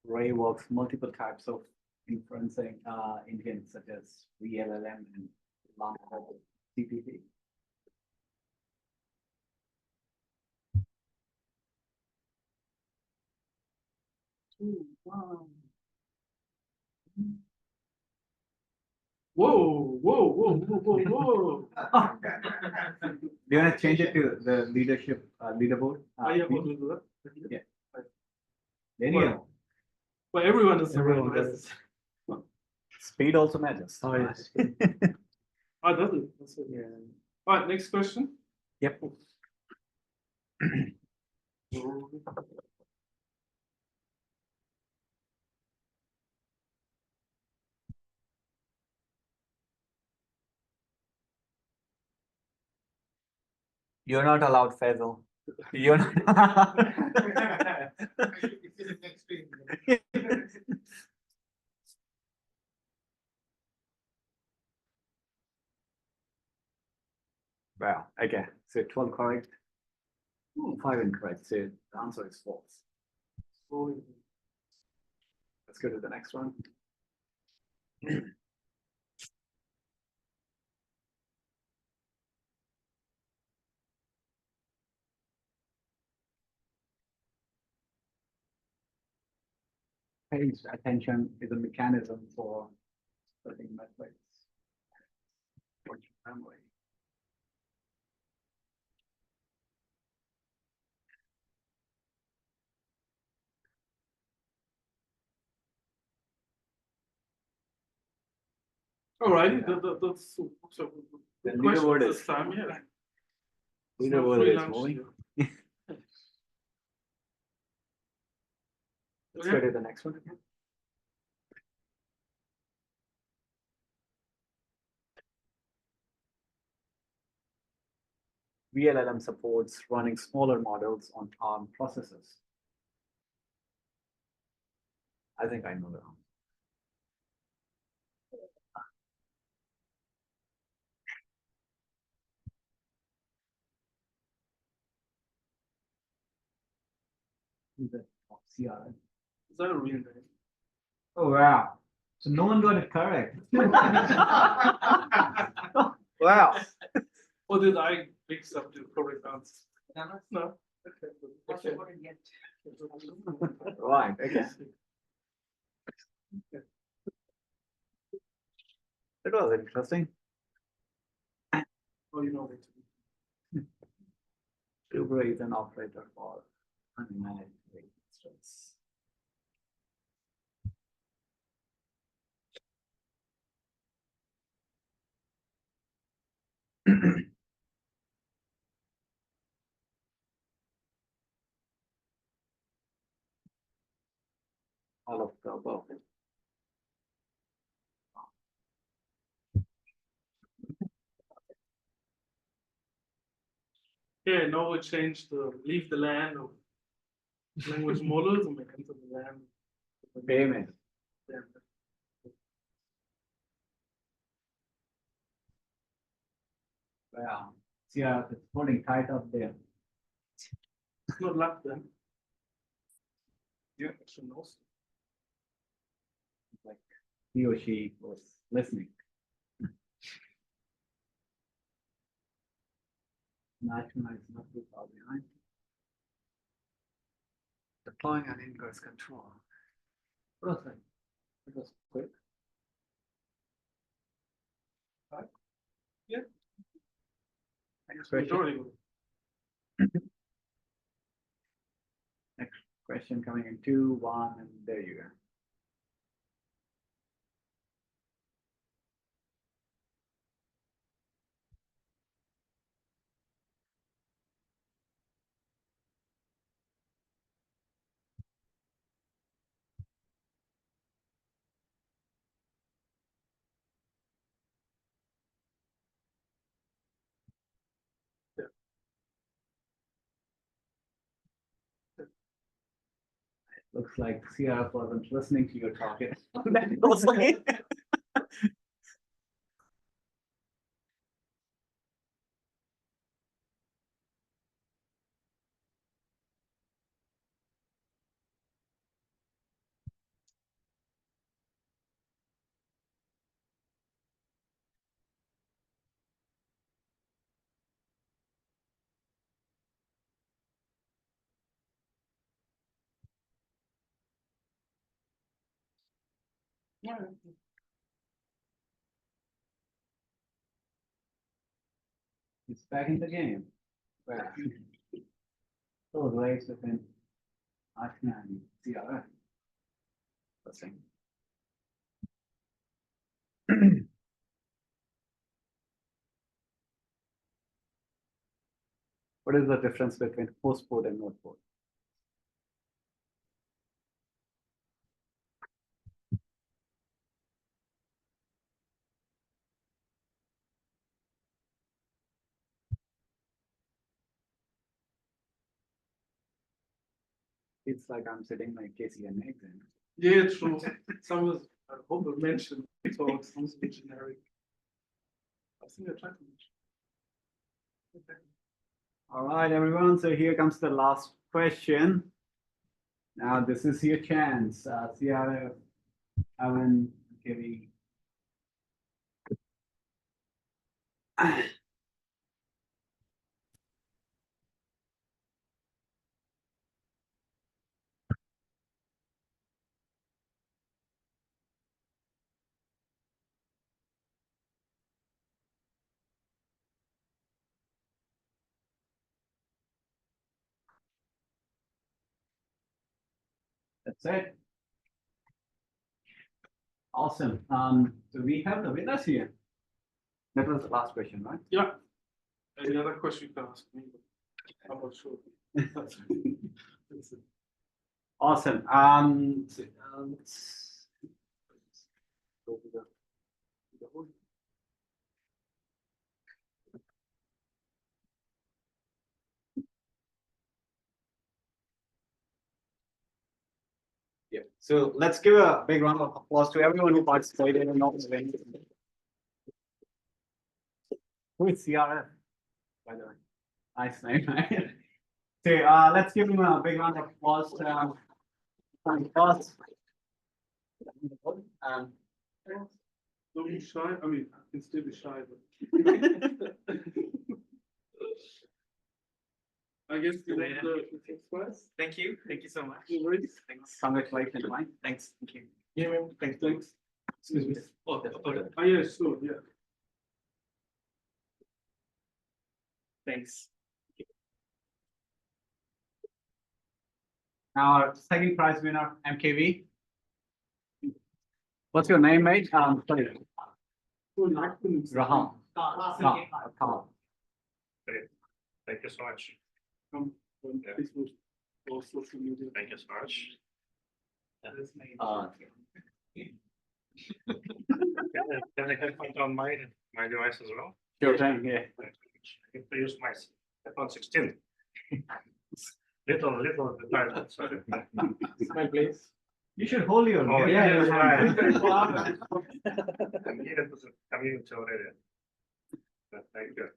Ray works multiple types of inferencing engines such as VLLM and Lanka CPP. Whoa. Do you want to change it to the leadership leaderboard? Yeah, we'll do that. Yeah. There you go. But everyone is Everyone does. Speed also matters. Oh, yes. Oh, does it? That's it. Yeah. All right, next question. Yep. You're not allowed, Faisal. You're not. Wow. Okay. So 12 correct. 5 incorrect. So the answer is false. Let's go to the next one. Page attention is a mechanism for splitting methods. Memory. All right, Yeah. that's so The good leaderboard question is this time, yeah. It's leaderboard not free is lunch moving. here. Let's Okay. go to the next one again. VLLM supports running smaller models on ARM processors. I think I know that. The CRM. Is that a real name? Oh wow! So no one got it correct. Wow! Or did I mix up the correct answer? No. Okay. Right. Okay. That was interesting. Oh, you know it. Uber is an operator for unmanaged instance. All of the above. Yeah, now we change the leave the land of language models and we enter the land of Payment. Yeah. Wow. Yeah, it's holding tight up there. It's not luck then. Yeah, actually knows. Like he or she was listening. National is not too far behind. Deploying an ingress control. Perfect. It was quick. Right. Yeah. Next Majority question. of it. Next question coming in 2, 1, and there you go. Looks like CRF wasn't listening to your talk. Yeah. It's back in the game. Wow. Those race within Ashna and CRF. Interesting. What is the difference between host port and node port? It's like I'm sitting my KCN exam. Yeah, true. Some of I hope I mentioned talk something generic. I think I tried to mention. Okay. All right, everyone. So here comes the last question. Now this is your chance. CRF, Evan, Kevin. That's it. Awesome. So we have the winners here. That was the last question, right? Yeah. Any other question you can ask me? I'm not sure. That's it. Awesome. So, let's go to the yeah. So let's give a big round of applause to everyone who participated in all this event. Who is CRF, by the way? Nice name, right? So let's give him a big round of applause. Don't be shy. I mean, I can still be shy, but I guess you want the things first. Thank you so much. No worries. Thanks. Congratulations, Mike. Thanks, thank you. Yeah, man. Thanks. Excuse me. Oh, Oh, yeah, sure, yeah. thanks. Our second prize winner, MKV. What's your name, mate? Sorry. Raham. Raham. Thank you so much. Facebook or social media. Thank you so much. Can I have it on my device as well? Sure thing, yeah. I use my iPhone 16. little device, sorry. My place. You should hold your. Oh, yeah, that's right. I'm here to the community already. But thank you.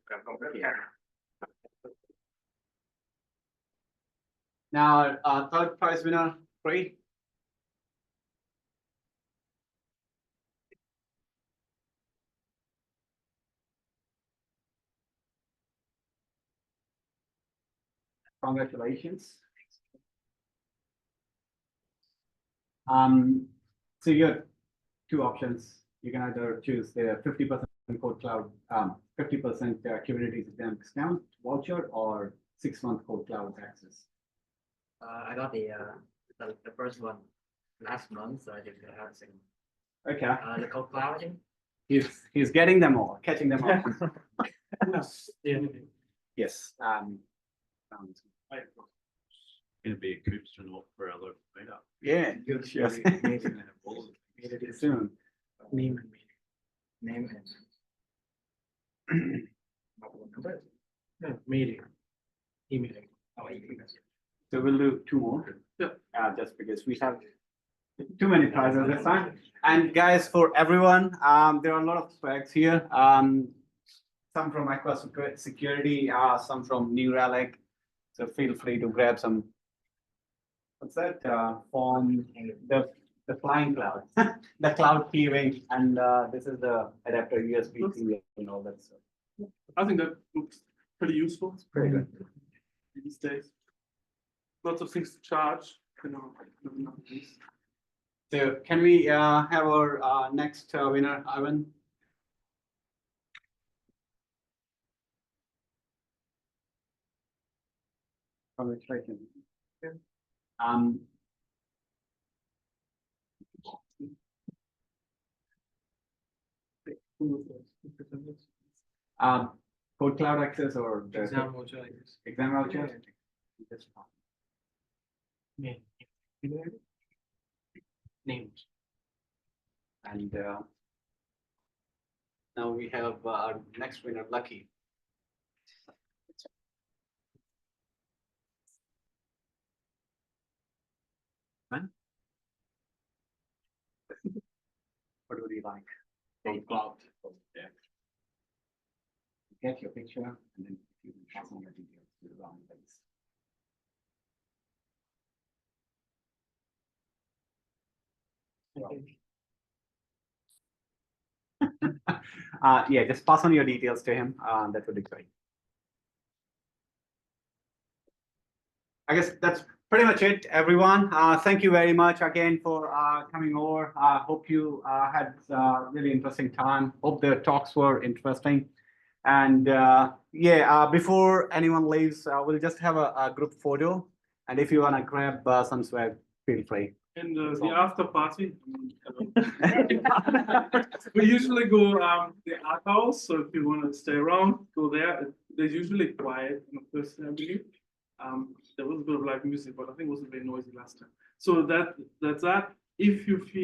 Now, third prize winner, great. Congratulations. So you have two options. You can either choose the 50% code cloud, 50% Kubernetes exam discount voucher, or 6-month code cloud access. I got the first one last month, so I didn't have the second. Okay. The code cloud, I think. He's getting them all, catching them all. Yes. Yeah. Yes. It'll be a Coops and look for other meetup. Yeah. Yes. Yes. Soon. Name Name and meeting, emailing. Oh, you So we'll do two more. Yeah. Just because we have too many prizes this time. And guys, for everyone, there are a lot of specs here. Some from Aqua Security, some from New Relic. So feel free to grab some. What's that? From the flying cloud, the cloud keyring, and this is the adapter USB-C and all that stuff. I think that looks pretty useful. Very good. These days. Lots of things to charge, So can we have our next winner, Ivan? Congratulations. Code cloud access or the Exam voucher, I guess. exam voucher? Just- Names. And now we have our next winner, Lucky. What would you like? Code cloud. Yeah. Get your picture and then you can pass on your details to the wrong place. Yeah, just pass on your details to him. That would be great. I guess that's pretty much it, everyone. Thank you very much again for coming over. Hope you had a really interesting time. Hope the talks were interesting. And yeah, before anyone leaves, we'll just have a group photo. And if you want to grab some swag, feel free. And the after party. We usually go the art house, so if you want to stay around, go there. They're usually quiet on the first day, I believe. There was a bit of live music, but I think it wasn't very noisy last time. So that's that. If you feel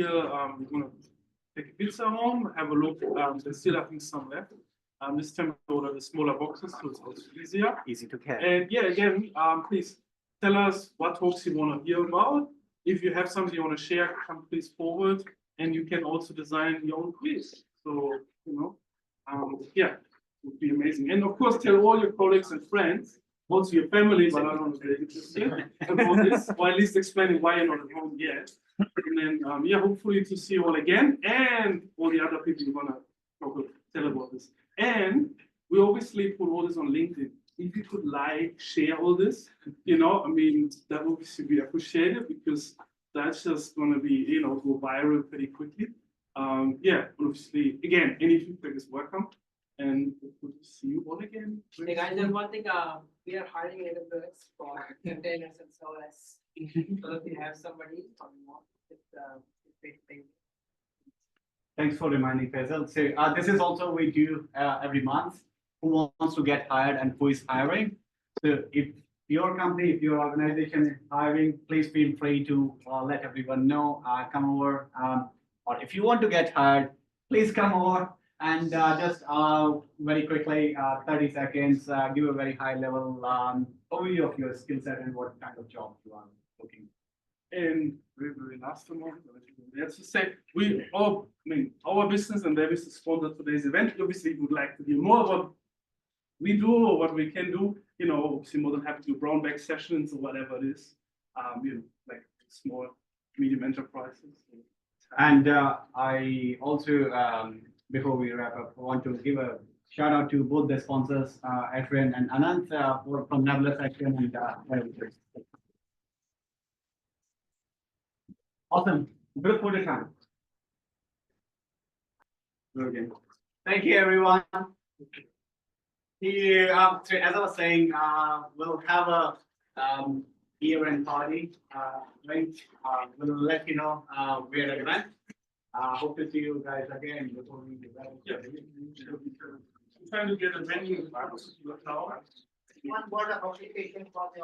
you want to take a pizza home, have a look. There's still I think some left. This time we order the smaller boxes, so it's also easier. Easy to carry. And yeah, again, please tell us what talks you want to hear about. If you have something you want to share, come please forward, and you can also design your own quiz. So, yeah, it would be amazing. And of course, tell all your colleagues and friends, also your family, but I don't know if they're interested about this, or at least explaining why you're not at home yet. And then, yeah, hopefully to see you all again, and all the other people who want to tell about this. And we obviously put all this on LinkedIn. If you could share all this, I mean, that would be appreciated because that's just going to be, go viral pretty quickly. Yeah, obviously, again, any feedback is welcome. And good to see you all again. Hey guys, there's one thing, we are hiring AWS for containers and so as. So if you have somebody, Thanks for reminding Faisal. So this is also we do every month. Who wants to get hired and who is hiring? So if your company, if your organization is hiring, please feel free to let everyone know. Come over, or if you want to get hired, please come over and just very quickly, 30 seconds, give a very high level overview of your skill set and what kind of job you are looking for. And very last one, let's just say our business and their business sponsored today's event. Obviously, we would like to hear more about we do or what we can do. Obviously more than happy to do brown bag sessions or whatever it is. Like small, medium enterprises. And I also, before we wrap up, want to give a shout out to both the sponsors, Efren and Anant, from Nebula Section and awesome. Good for the time. Okay. Thank you, everyone. Here, so as I was saying, we'll have a year-end party. Right? We'll let you know where the event. Hope to see you guys again before we do that. Yeah. I'm trying to get a venue. one word of application for the